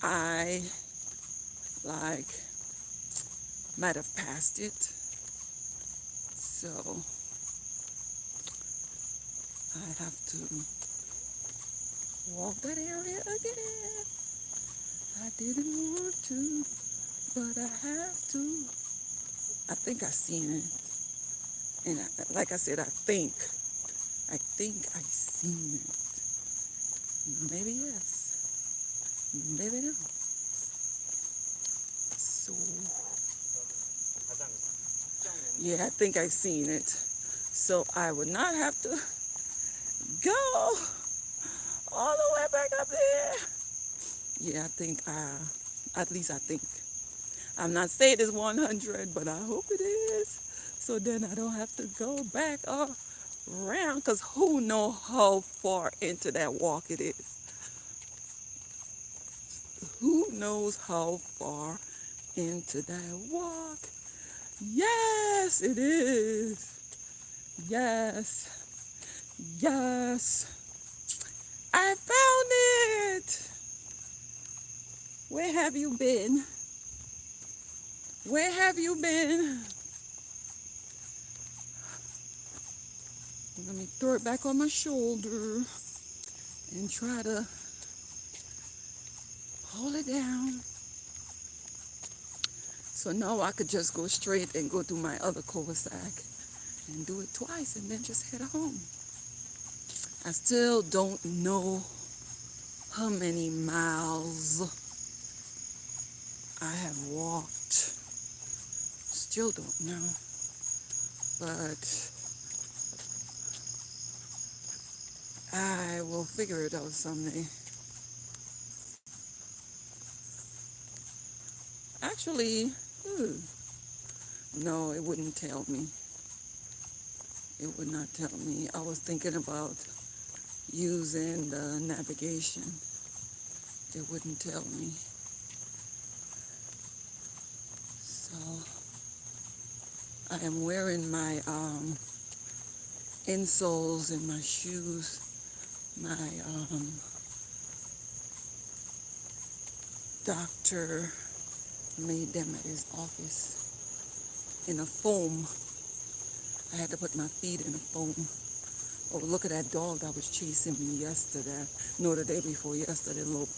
I might have passed it. So I have to walk that area again. I didn't want to, but I have to. I think I seen it. And like I said, I think I seen it. Maybe yes. Maybe no. So, yeah, I think I seen it. So I would not have to go all the way back up there. Yeah, I think, at least I think. I'm not saying it's 100, but I hope it is. So then I don't have to go back around, because who knows how far into that walk it is. Who knows how far into that walk? Yes, it is. Yes. Yes. I found it. Where have you been? Where have you been? Let me throw it back on my shoulder and try to hold it down. So now I could just go straight and go through my other cul-de-sac and do it twice and then just head home. I still don't know how many miles I have walked. Still don't know. But I will figure it out someday. Actually, no, it wouldn't tell me. It would not tell me. I was thinking about using the navigation. It wouldn't tell me. So I am wearing my insoles in my shoes. My doctor made them at his office in a foam. I had to put my feet in a foam. Oh, look at that dog that was chasing me yesterday. No, the day before yesterday. Little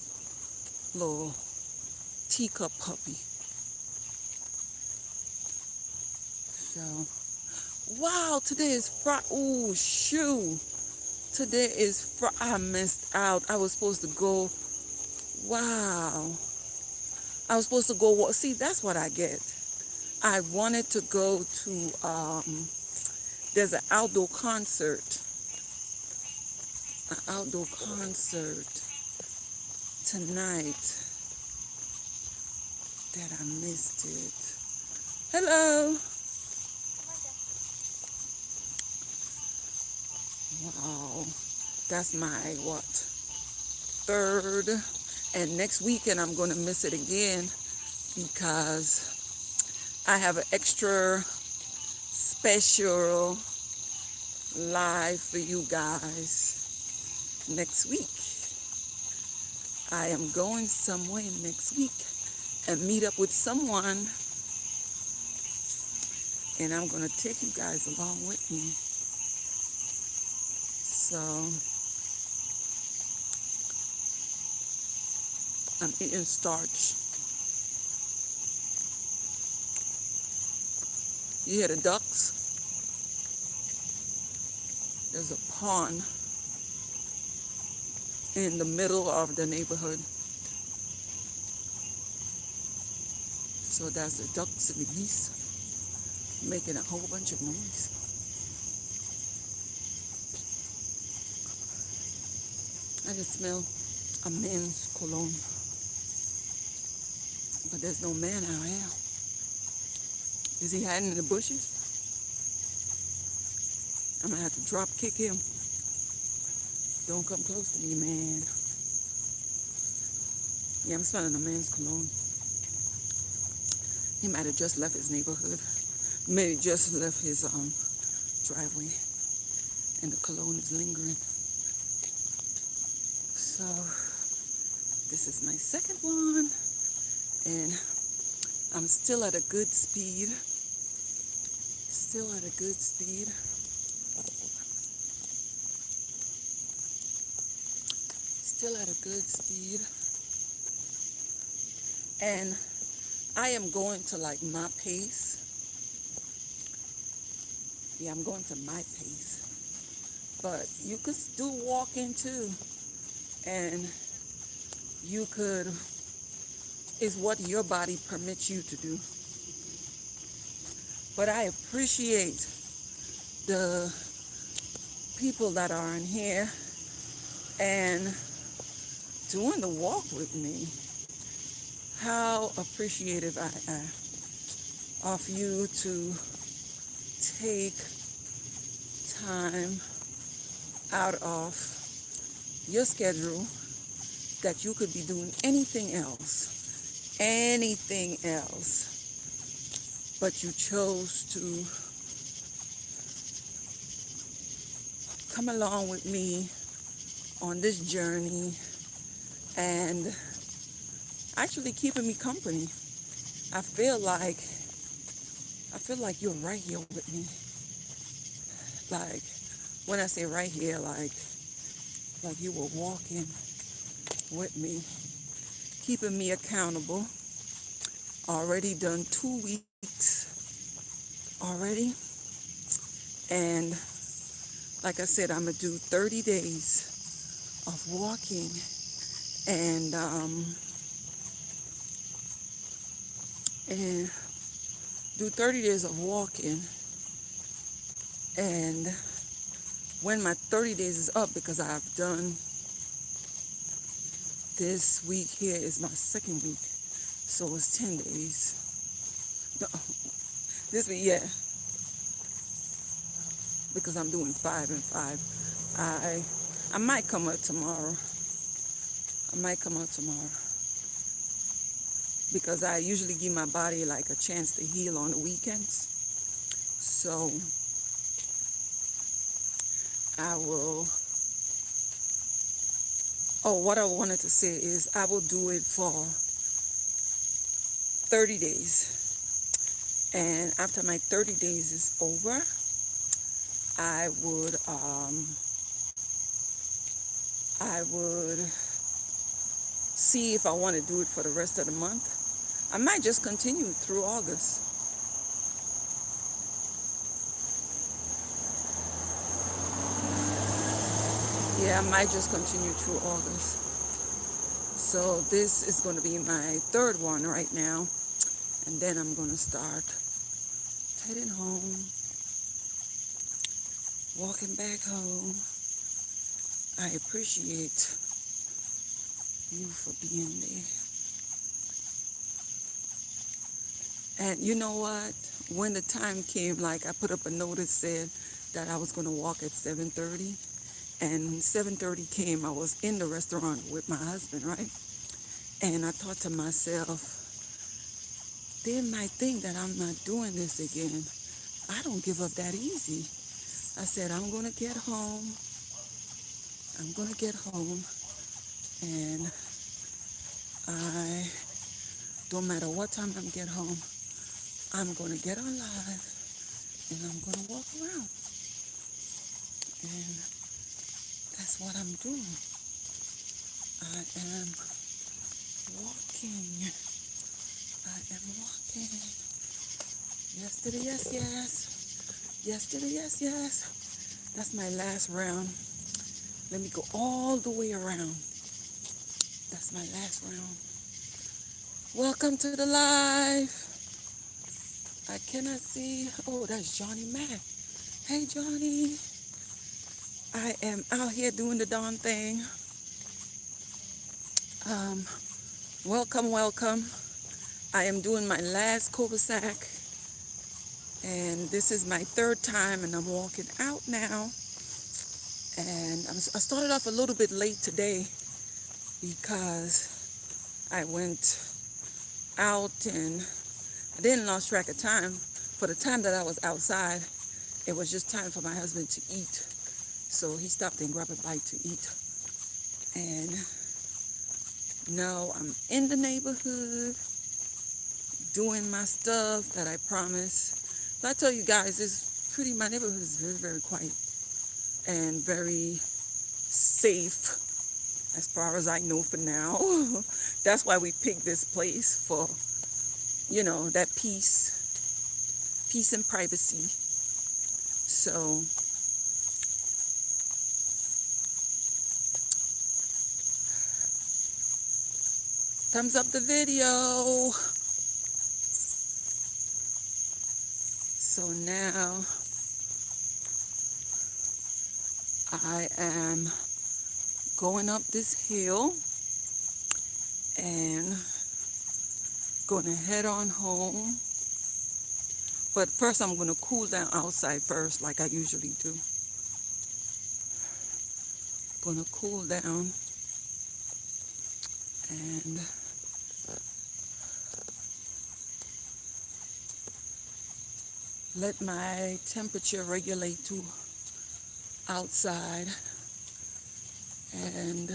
teacup puppy. So, wow, today is Friday. Oh, shoot. Today is Friday. I missed out. I was supposed to go. Wow. I was supposed to go. See, that's what I get. I wanted to go to, there's an outdoor concert. An outdoor concert tonight that I missed it. Hello. Wow. That's my, what, third. And next weekend I'm going to miss it again because I have an extra special live for you guys next week. I am going somewhere next week and meet up with someone, and I'm going to take you guys along with me. So I'm eating starch. You hear the ducks? There's a pond in the middle of the neighborhood. So that's the ducks and the geese making a whole bunch of noise. I just smell a man's cologne. But there's no man out here. Is he hiding in the bushes? I'm gonna have to drop kick him. Don't come close to me, man. Yeah, I'm smelling a man's cologne. He might have just left his neighborhood. Maybe just left his driveway. And the cologne is lingering. So, this is my second one. And I'm still at a good speed. Still at a good speed. Still at a good speed. And I am going to like my pace. Yeah, I'm going to my pace. But you could do walking too. And you could, is what your body permits you to do. But I appreciate the people that are in here and doing the walk with me. How appreciative I am of you to take time out of your schedule that you could be doing anything else, but you chose to come along with me on this journey and actually keeping me company. I feel like you're right here with me. Like, when I say right here, like you were walking with me, keeping me accountable. Already done 2 weeks already. And like I said, I'm gonna do 30 days of walking and do 30 days of walking. And when my 30 days is up, because I've done this week here is my second week, so it's 10 days. No, this week, yeah, because I'm doing 5 and 5. I might come up tomorrow. Because I usually give my body like a chance to heal on the weekends. So I will, what I wanted to say is I will do it for 30 days. And after my 30 days is over, I would see if I want to do it for the rest of the month. I might just continue through August. Yeah, I might just continue through August. So this is going to be my third one right now. And then I'm going to start heading home, walking back home. I appreciate you for being there. And you know what? When the time came, like I put up a notice said that I was going to walk at 7:30. And 7:30 came, I was in the restaurant with my husband, right? And I thought to myself, they might think that I'm not doing this again. I don't give up that easy. I said, I'm going to get home. I'm going to get home. And I, don't matter what time I get home, I'm going to get on live. And I'm going to walk around. And that's what I'm doing. I am walking. I am walking. Yesterday, yes, yes. Yesterday, yes, yes. That's my last round. Let me go all the way around. That's my last round. Welcome to the live. I cannot see. Oh, that's Johnny Mac. Hey, Johnny. I am out here doing the darn thing. Welcome, welcome. I am doing my last cul-de-sac, and this is my third time, and I'm walking out now. And I started off a little bit late today because I went out and I didn't lose track of time. For the time that I was outside, it was just time for my husband to eat. So he stopped and grabbed a bite to eat. And now I'm in the neighborhood doing my stuff that I promised. But I tell you guys, my neighborhood is very, very quiet and very safe as far as I know for now. That's why we picked this place for, that peace and privacy. So thumbs up the video. So now I am going up this hill and going to head on home. But first I'm going to cool down outside first, like I usually do. Going to cool down and let my temperature regulate to outside, and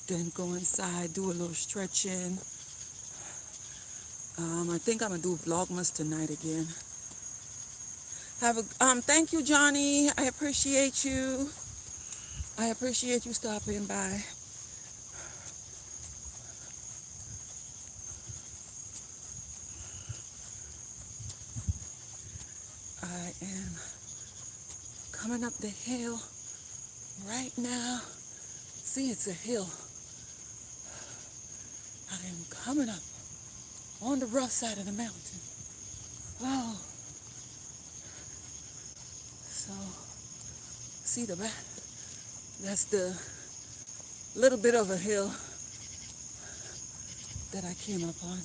then go inside, do a little stretching. I think I'm gonna do Vlogmas tonight again. Thank you, Johnny. I appreciate you. I appreciate you stopping by. I am coming up the hill right now. See, it's a hill. I am coming up on the rough side of the mountain. Oh. So, see the back? That's the little bit of a hill that I came up on.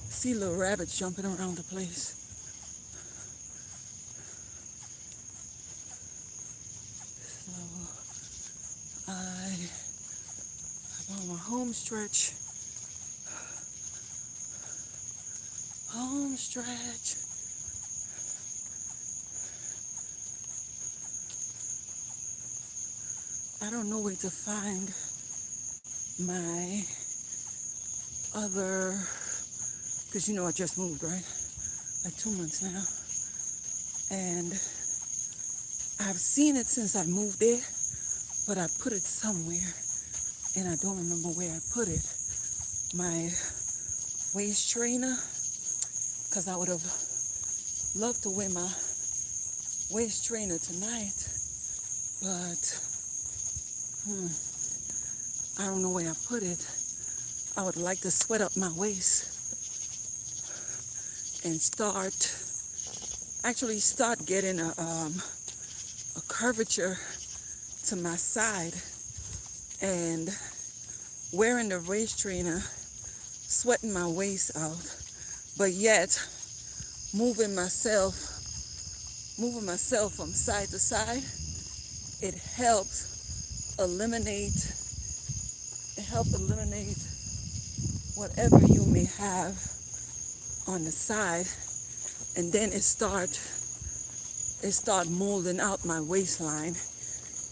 See little rabbits jumping around the place. So I'm on my home stretch. Home stretch. I don't know where to find my other, because I just moved, right? like 2 months now. And I've seen it since I moved there, but I put it somewhere and I don't remember where I put it. My waist trainer, because I would have loved to wear my waist trainer tonight, but I don't know where I put it. I would like to sweat up my waist and start getting a curvature to my side, and wearing the waist trainer, sweating my waist out, but yet moving myself from side to side. It helps eliminate whatever you may have on the side, and then it start molding out my waistline,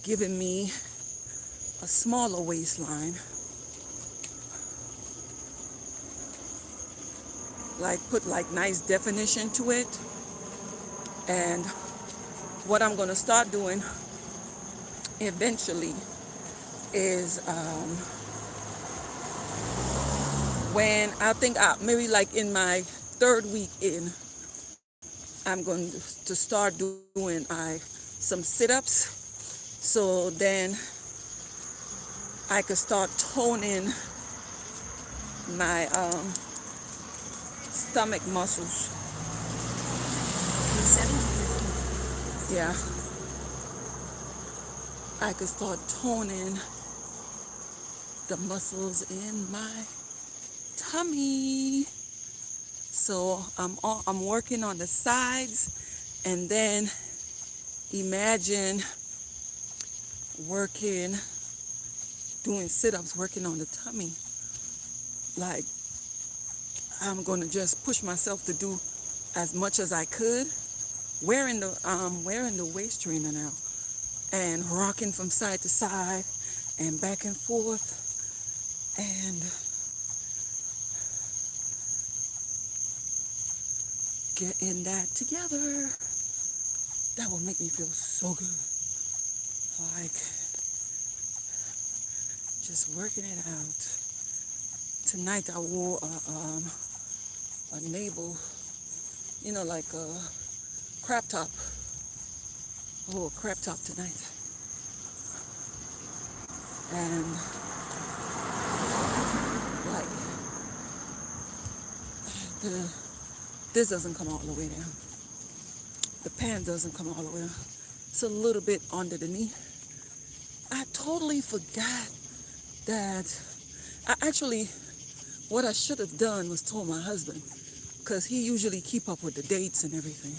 giving me a smaller waistline. Put nice definition to it. And what I'm gonna start doing eventually is when I think maybe like in my 3rd week in, I'm going to start doing some sit-ups, so then I could start toning my stomach muscles. Yeah, I could start toning the muscles in my tummy. So I'm working on the sides, and then imagine doing sit-ups, working on the tummy. Like, I'm gonna just push myself to do as much as I could, wearing the waist trainer now, and rocking from side to side and back and forth, and getting that together. That will make me feel so good. Like, just working it out. Tonight I wore a navel, like a crop top. I wore a crop top tonight. And like, this doesn't come all the way down. The pant doesn't come all the way down. It's a little bit under the knee. I totally forgot that. What I should have done was told my husband, because he usually keep up with the dates and everything.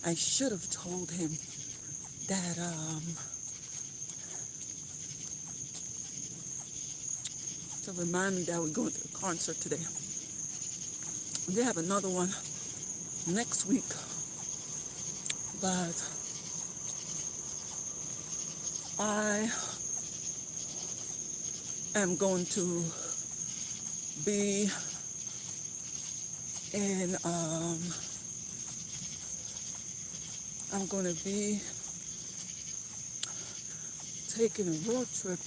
I should have told him that to remind me that we're going to the concert today. They have another one next week, but I am going to be in I'm going to be taking a road trip,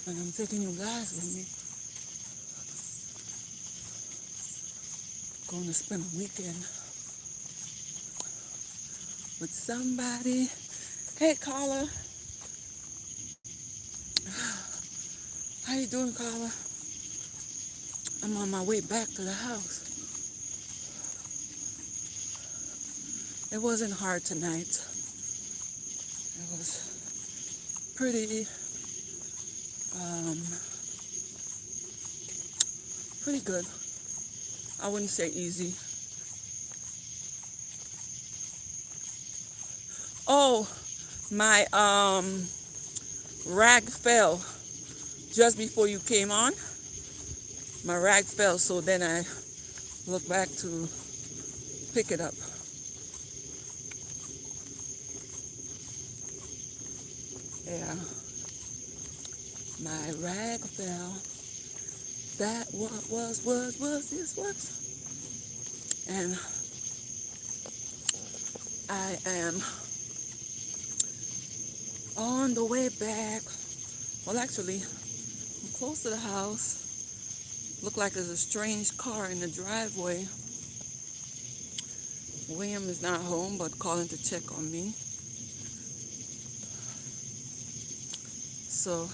and I'm taking you guys with me. Going to spend a weekend with somebody. Hey, Carla. How you doing, Carla? I'm on my way back to the house. It wasn't hard tonight. It was pretty good. I wouldn't say easy. Oh, my rag fell just before you came on. My rag fell, so then I looked back to pick it up. Yeah, my rag fell. That was. And I am on the way back. Well, actually, I'm close to the house. Look like there's a strange car in the driveway. William is not home, but calling to check on me. So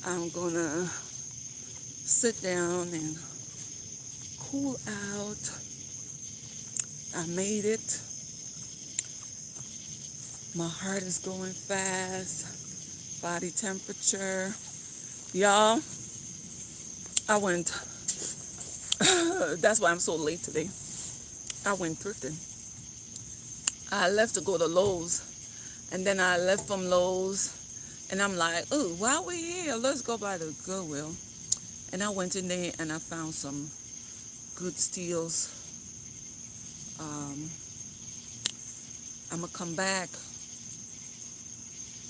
I'm gonna sit down and cool out. I made it. My heart is going fast. Body temperature. Y'all, I went, that's why I'm so late today. I went thrifting. I left to go to Lowe's. And then I left from Lowe's. And I'm like, oh, while we're here, let's go by the Goodwill. And I went in there and I found some good steals. I'm gonna come back.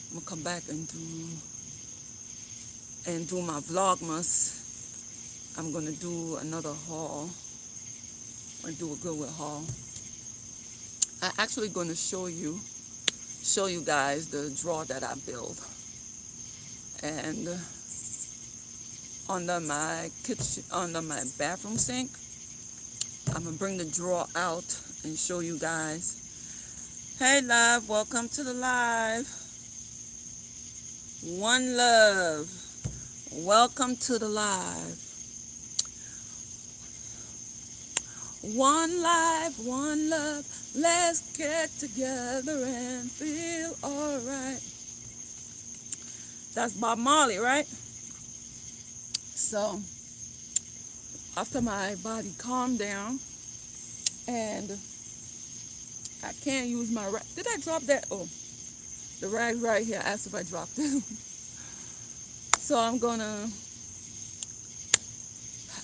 I'm gonna come back and do my Vlogmas. I'm gonna do another haul. I'm gonna do a Goodwill haul. I'm actually gonna show you guys the drawer that I built. And under my bathroom sink, I'm gonna bring the drawer out and show you guys. Hey love, welcome to the live. One love, welcome to the live. One life, one love, let's get together and feel alright. That's Bob Marley, right? So, after my body calmed down, and I can't use my rag. Did I drop that? Oh, the rag right here. I asked if I dropped it. So I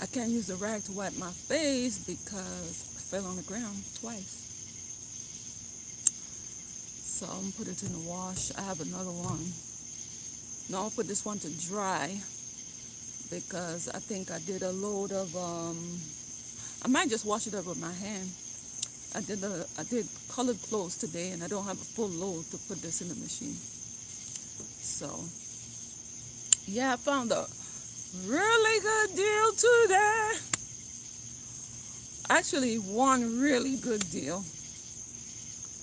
can't use the rag to wipe my face because I fell on the ground twice. So I'm gonna put it in the wash. I have another one. No, I'll put this one to dry because I think I did a load of, I might just wash it up with my hand. I did colored clothes today and I don't have a full load to put this in the machine. So, yeah, I found a really good deal today. Actually, one really good deal.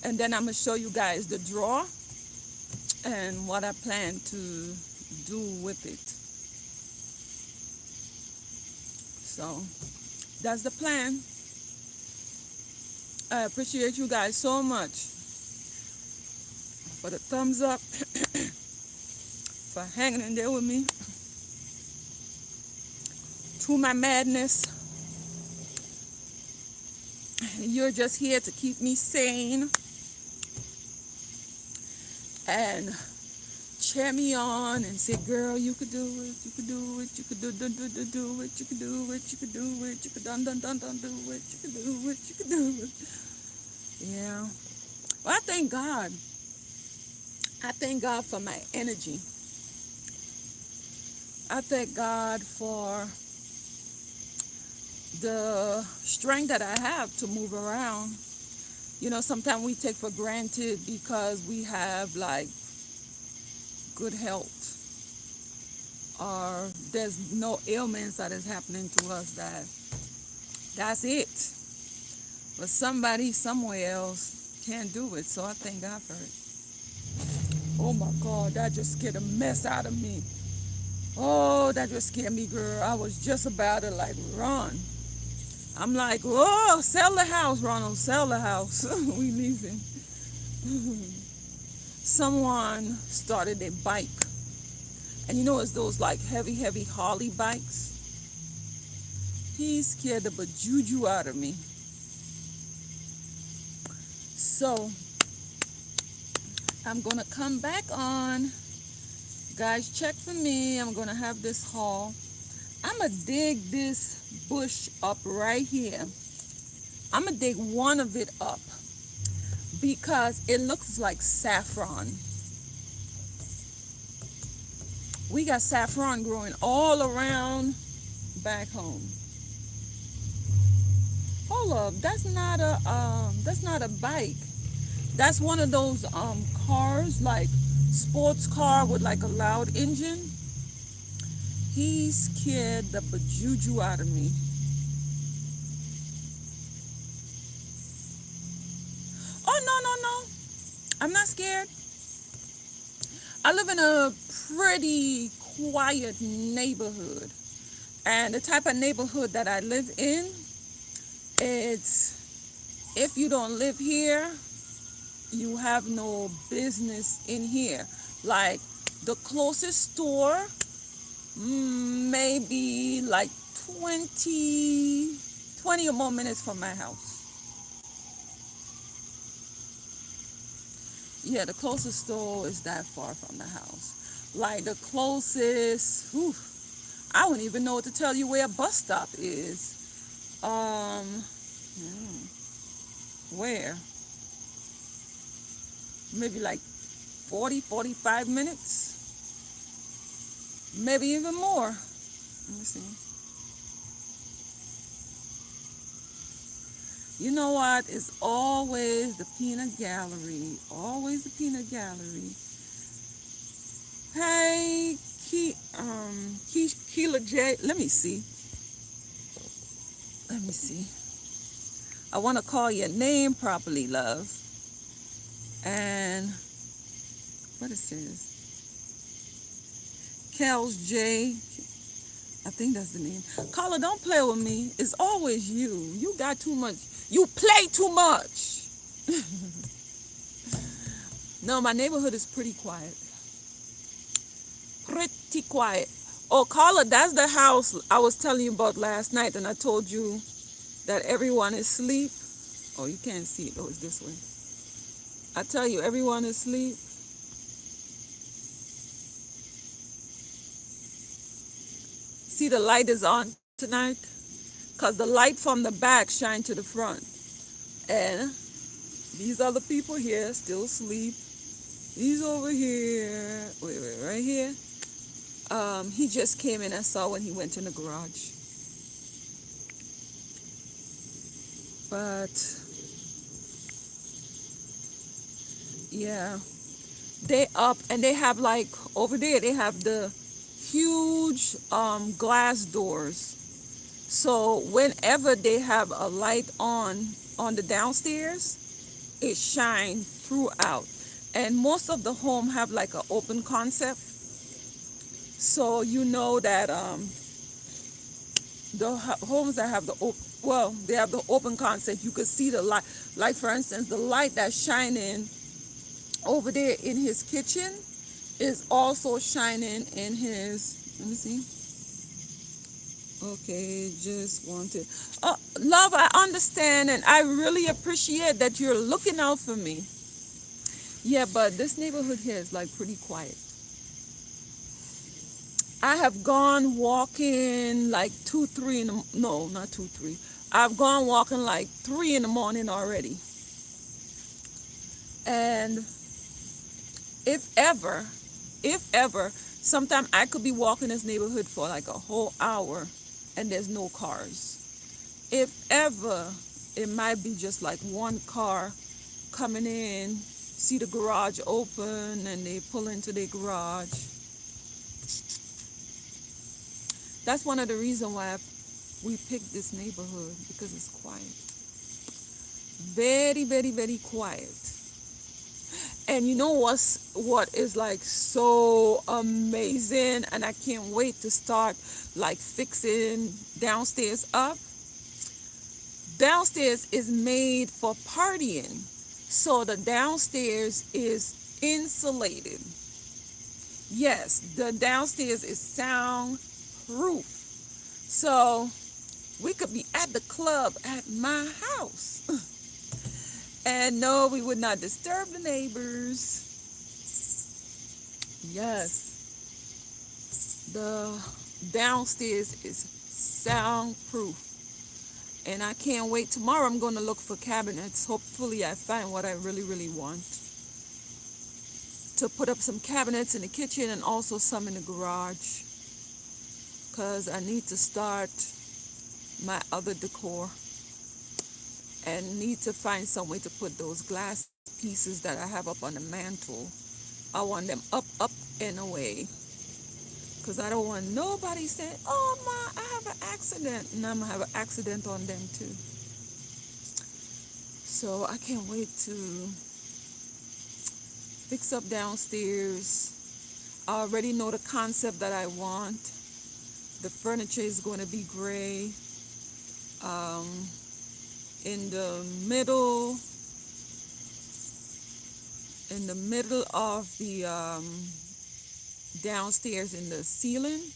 And then I'm gonna show you guys the drawer and what I plan to do with it. So that's the plan. I appreciate you guys so much for the thumbs up, for hanging in there with me through my madness. You're just here to keep me sane and cheer me on and say, girl, you could do it, you could do it, you could do it, you could do it, you could do it, you could do it, you could do it, you could do it, you could do it. Yeah. Well, I thank God. I thank God for my energy. I thank God for the strength that I have to move around. You know, sometimes we take for granted because we have like good health or there's no ailments that is happening to us that's it. But somebody somewhere else can't do it, so I thank God for it. Oh my God, that just scared a mess out of me. Oh, that just scared me, girl. I was just about to like run. I'm like, oh, sell the house, Ronald, sell the house. We leaving. Someone started a bike. And you know, it's those like heavy Harley bikes. He scared the bejuju out of me. So, I'm going to come back on. Guys, check for me. I'm going to have this haul. I'm going to dig this bush up right here. I'm going to dig one of it up because it looks like saffron. We got saffron growing all around back home. Hold of? That's not a bike. That's one of those cars, like sports car with like a loud engine. He scared the bejuju out of me. Oh no, no, no. I'm not scared. I live in a pretty quiet neighborhood. And the type of neighborhood that I live in, it's if you don't live here, you have no business in here. Like the closest store, maybe like 20 or more minutes from my house. Yeah, the closest store is that far from the house. Like the closest, whew, I wouldn't even know what to tell you where a bus stop is. Where? Maybe like 40, 45 minutes. Maybe even more. Let me see. You know what? It's always the peanut gallery. Always the peanut gallery. Hey, Keela J. Let me see. Let me see. I want to call your name properly, love. And what it says? Kels J. I think that's the name. Carla, don't play with me. It's always you. You got too much. You play too much. No, my neighborhood is pretty quiet. Pretty quiet. Oh, Carla, that's the house I was telling you about last night, and I told you that everyone is asleep. Oh, you can't see it. Oh, it's this way. I tell you, everyone is asleep. See, the light is on tonight because the light from the back shine to the front. And these other people here still asleep. He's over here. Wait, right here. He just came in and saw when he went in the garage. But yeah, they up and they have like over there they have the huge glass doors. So whenever they have a light on the downstairs, it shines throughout. And most of the home have like an open concept. So you know that the homes that have the they have the open concept. You could see the light. Like for instance, the light that's shining over there in his kitchen is also shining in his. Let me see. Okay, just wanted. Love, I understand and I really appreciate that you're looking out for me. Yeah, but this neighborhood here is like pretty quiet. I have gone walking like 2, 3 in the, no, not 2, 3. I've gone walking like 3 in the morning already. And if ever, sometime I could be walking this neighborhood for like a whole hour and there's no cars. If ever, it might be just like one car coming in, see the garage open and they pull into their garage. That's one of the reasons why we picked this neighborhood, because it's quiet. Very, very, very quiet. And you know what is like so amazing, and I can't wait to start like fixing downstairs up. Downstairs is made for partying. So the downstairs is insulated. Yes, the downstairs is soundproof. So we could be at the club at my house. And no, we would not disturb the neighbors. Yes, the downstairs is soundproof. And I can't wait. Tomorrow I'm going to look for cabinets. Hopefully I find what I really, really want. To put up some cabinets in the kitchen and also some in the garage. Because I need to start my other decor. and need to find some way to put those glass pieces that I have up on the mantle. I want them up and away, because I don't want nobody saying, "Oh my, I have an accident," and I'm gonna have an accident on them too. So I can't wait to fix up downstairs. I already know the concept that I want. The furniture is going to be gray. Um, in the middle of the downstairs, in the ceiling,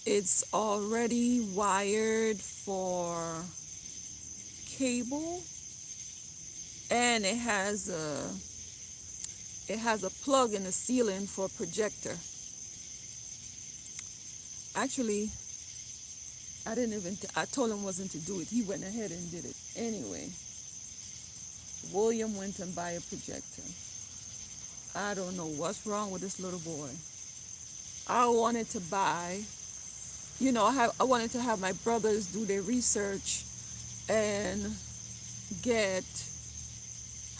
it's already wired for cable, and it has a plug in the ceiling for a projector. Actually, I told him wasn't to do it. He went ahead and did it. Anyway, William went and buy a projector. I don't know what's wrong with this little boy. I wanted to buy, I wanted to have my brothers do their research and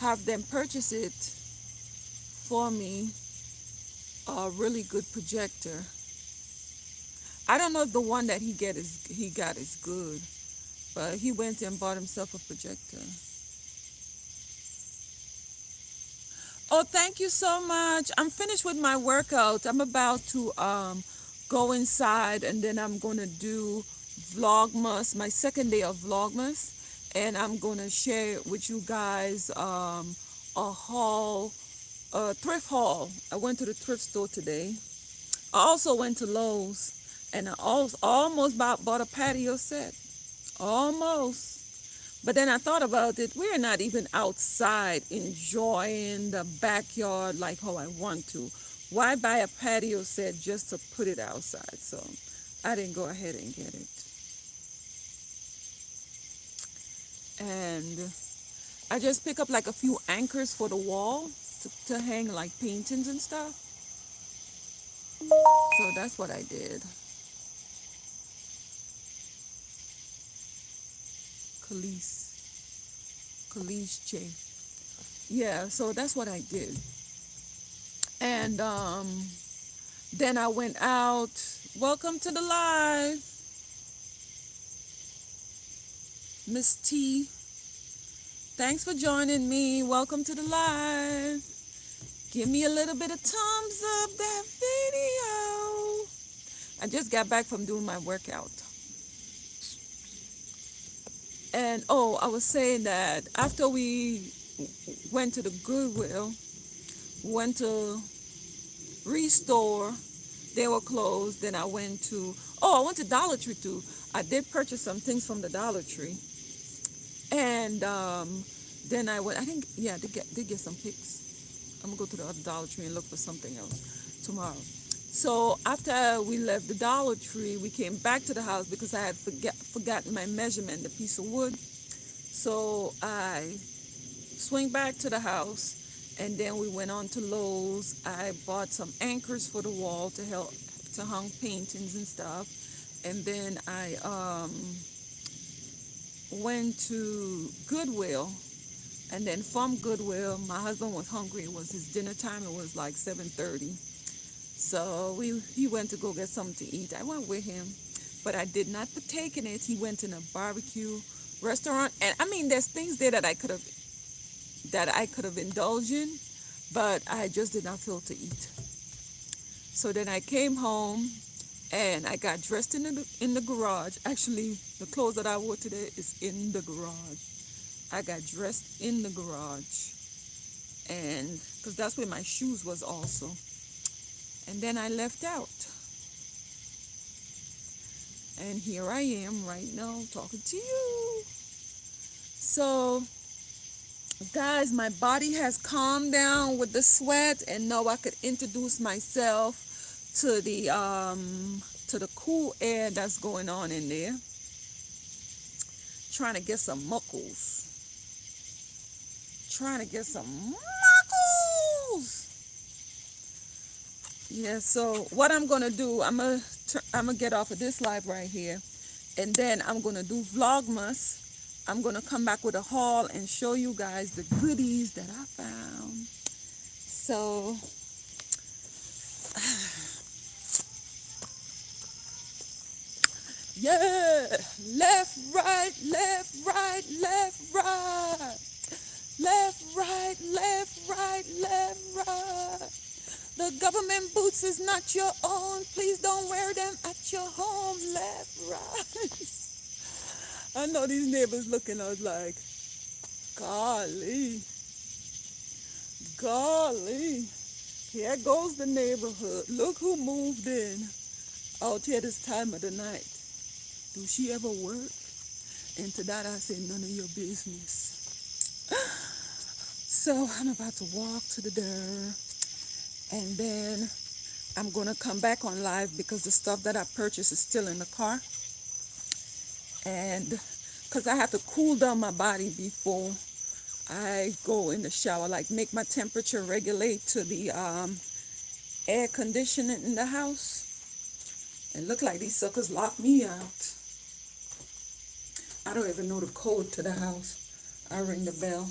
have them purchase it for me, a really good projector. I don't know if the one that he got is good, but he went and bought himself a projector. Oh, thank you so much. I'm finished with my workout. I'm about to go inside, and then I'm going to do Vlogmas, my second day of Vlogmas, and I'm going to share with you guys a thrift haul. I went to the thrift store today. I also went to Lowe's, and I almost bought a patio set. Almost. But then I thought about it. We're not even outside enjoying the backyard like how I want to. Why buy a patio set just to put it outside? So I didn't go ahead and get it. And I just pick up like a few anchors for the wall to hang like paintings and stuff. So that's what I did. Khalees J. Yeah, so that's what I did. And then I went out. Welcome to the live, Miss T. Thanks for joining me. Welcome to the live. Give me a little bit of thumbs up that video. I just got back from doing my workout. And I was saying that after we went to the Goodwill, went to Restore, they were closed. Then I went to Dollar Tree too. I did purchase some things from the Dollar Tree. And then I went, I did get some picks. I'm gonna go to the other Dollar Tree and look for something else tomorrow. So after we left the Dollar Tree, we came back to the house because I had forgotten my measurement, the piece of wood. So I swing back to the house, and then we went on to Lowe's. I bought some anchors for the wall to help to hang paintings and stuff. And then I went to Goodwill. And then from Goodwill, my husband was hungry. It was his dinner time. It was like 7:30. So he went to go get something to eat. I went with him, but I did not partake in it. He went in a barbecue restaurant, and I mean, there's things there that I could have indulged in, but I just did not feel to eat. So then I came home, and I got dressed in the garage. Actually, the clothes that I wore today is in the garage. I got dressed in the garage, and because that's where my shoes was also. And then I left out. And here I am right now talking to you. So, guys, my body has calmed down with the sweat, and now I could introduce myself to the cool air that's going on in there. Trying to get some muckles. Yeah, so what I'm gonna do, I'm gonna get off of this live right here, and then I'm gonna do Vlogmas I'm going to come back with a haul and show you guys the goodies that I found. So, yeah, left, right, left, right, left, right. Left, right, left, right, left, right. The government boots is not your own. Please don't wear them at your home. Left, right. I know these neighbors looking at us like, golly, golly. Here goes the neighborhood. Look who moved in out here this time of the night. Do she ever work? And to that I say, none of your business. So I'm about to walk to the door, and then I'm going to come back on live because the stuff that I purchased is still in the car. And because I have to cool down my body before I go in the shower, like make my temperature regulate to the air conditioning in the house. And look like these suckers locked me out. I don't even know the code to the house. I'll ring the bell.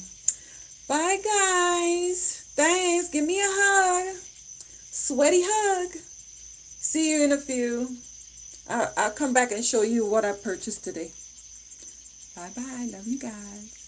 Bye, guys. Thanks. Give me a hug. Sweaty hug. See you in a few. I'll come back and show you what I purchased today. Bye-bye. Love you guys.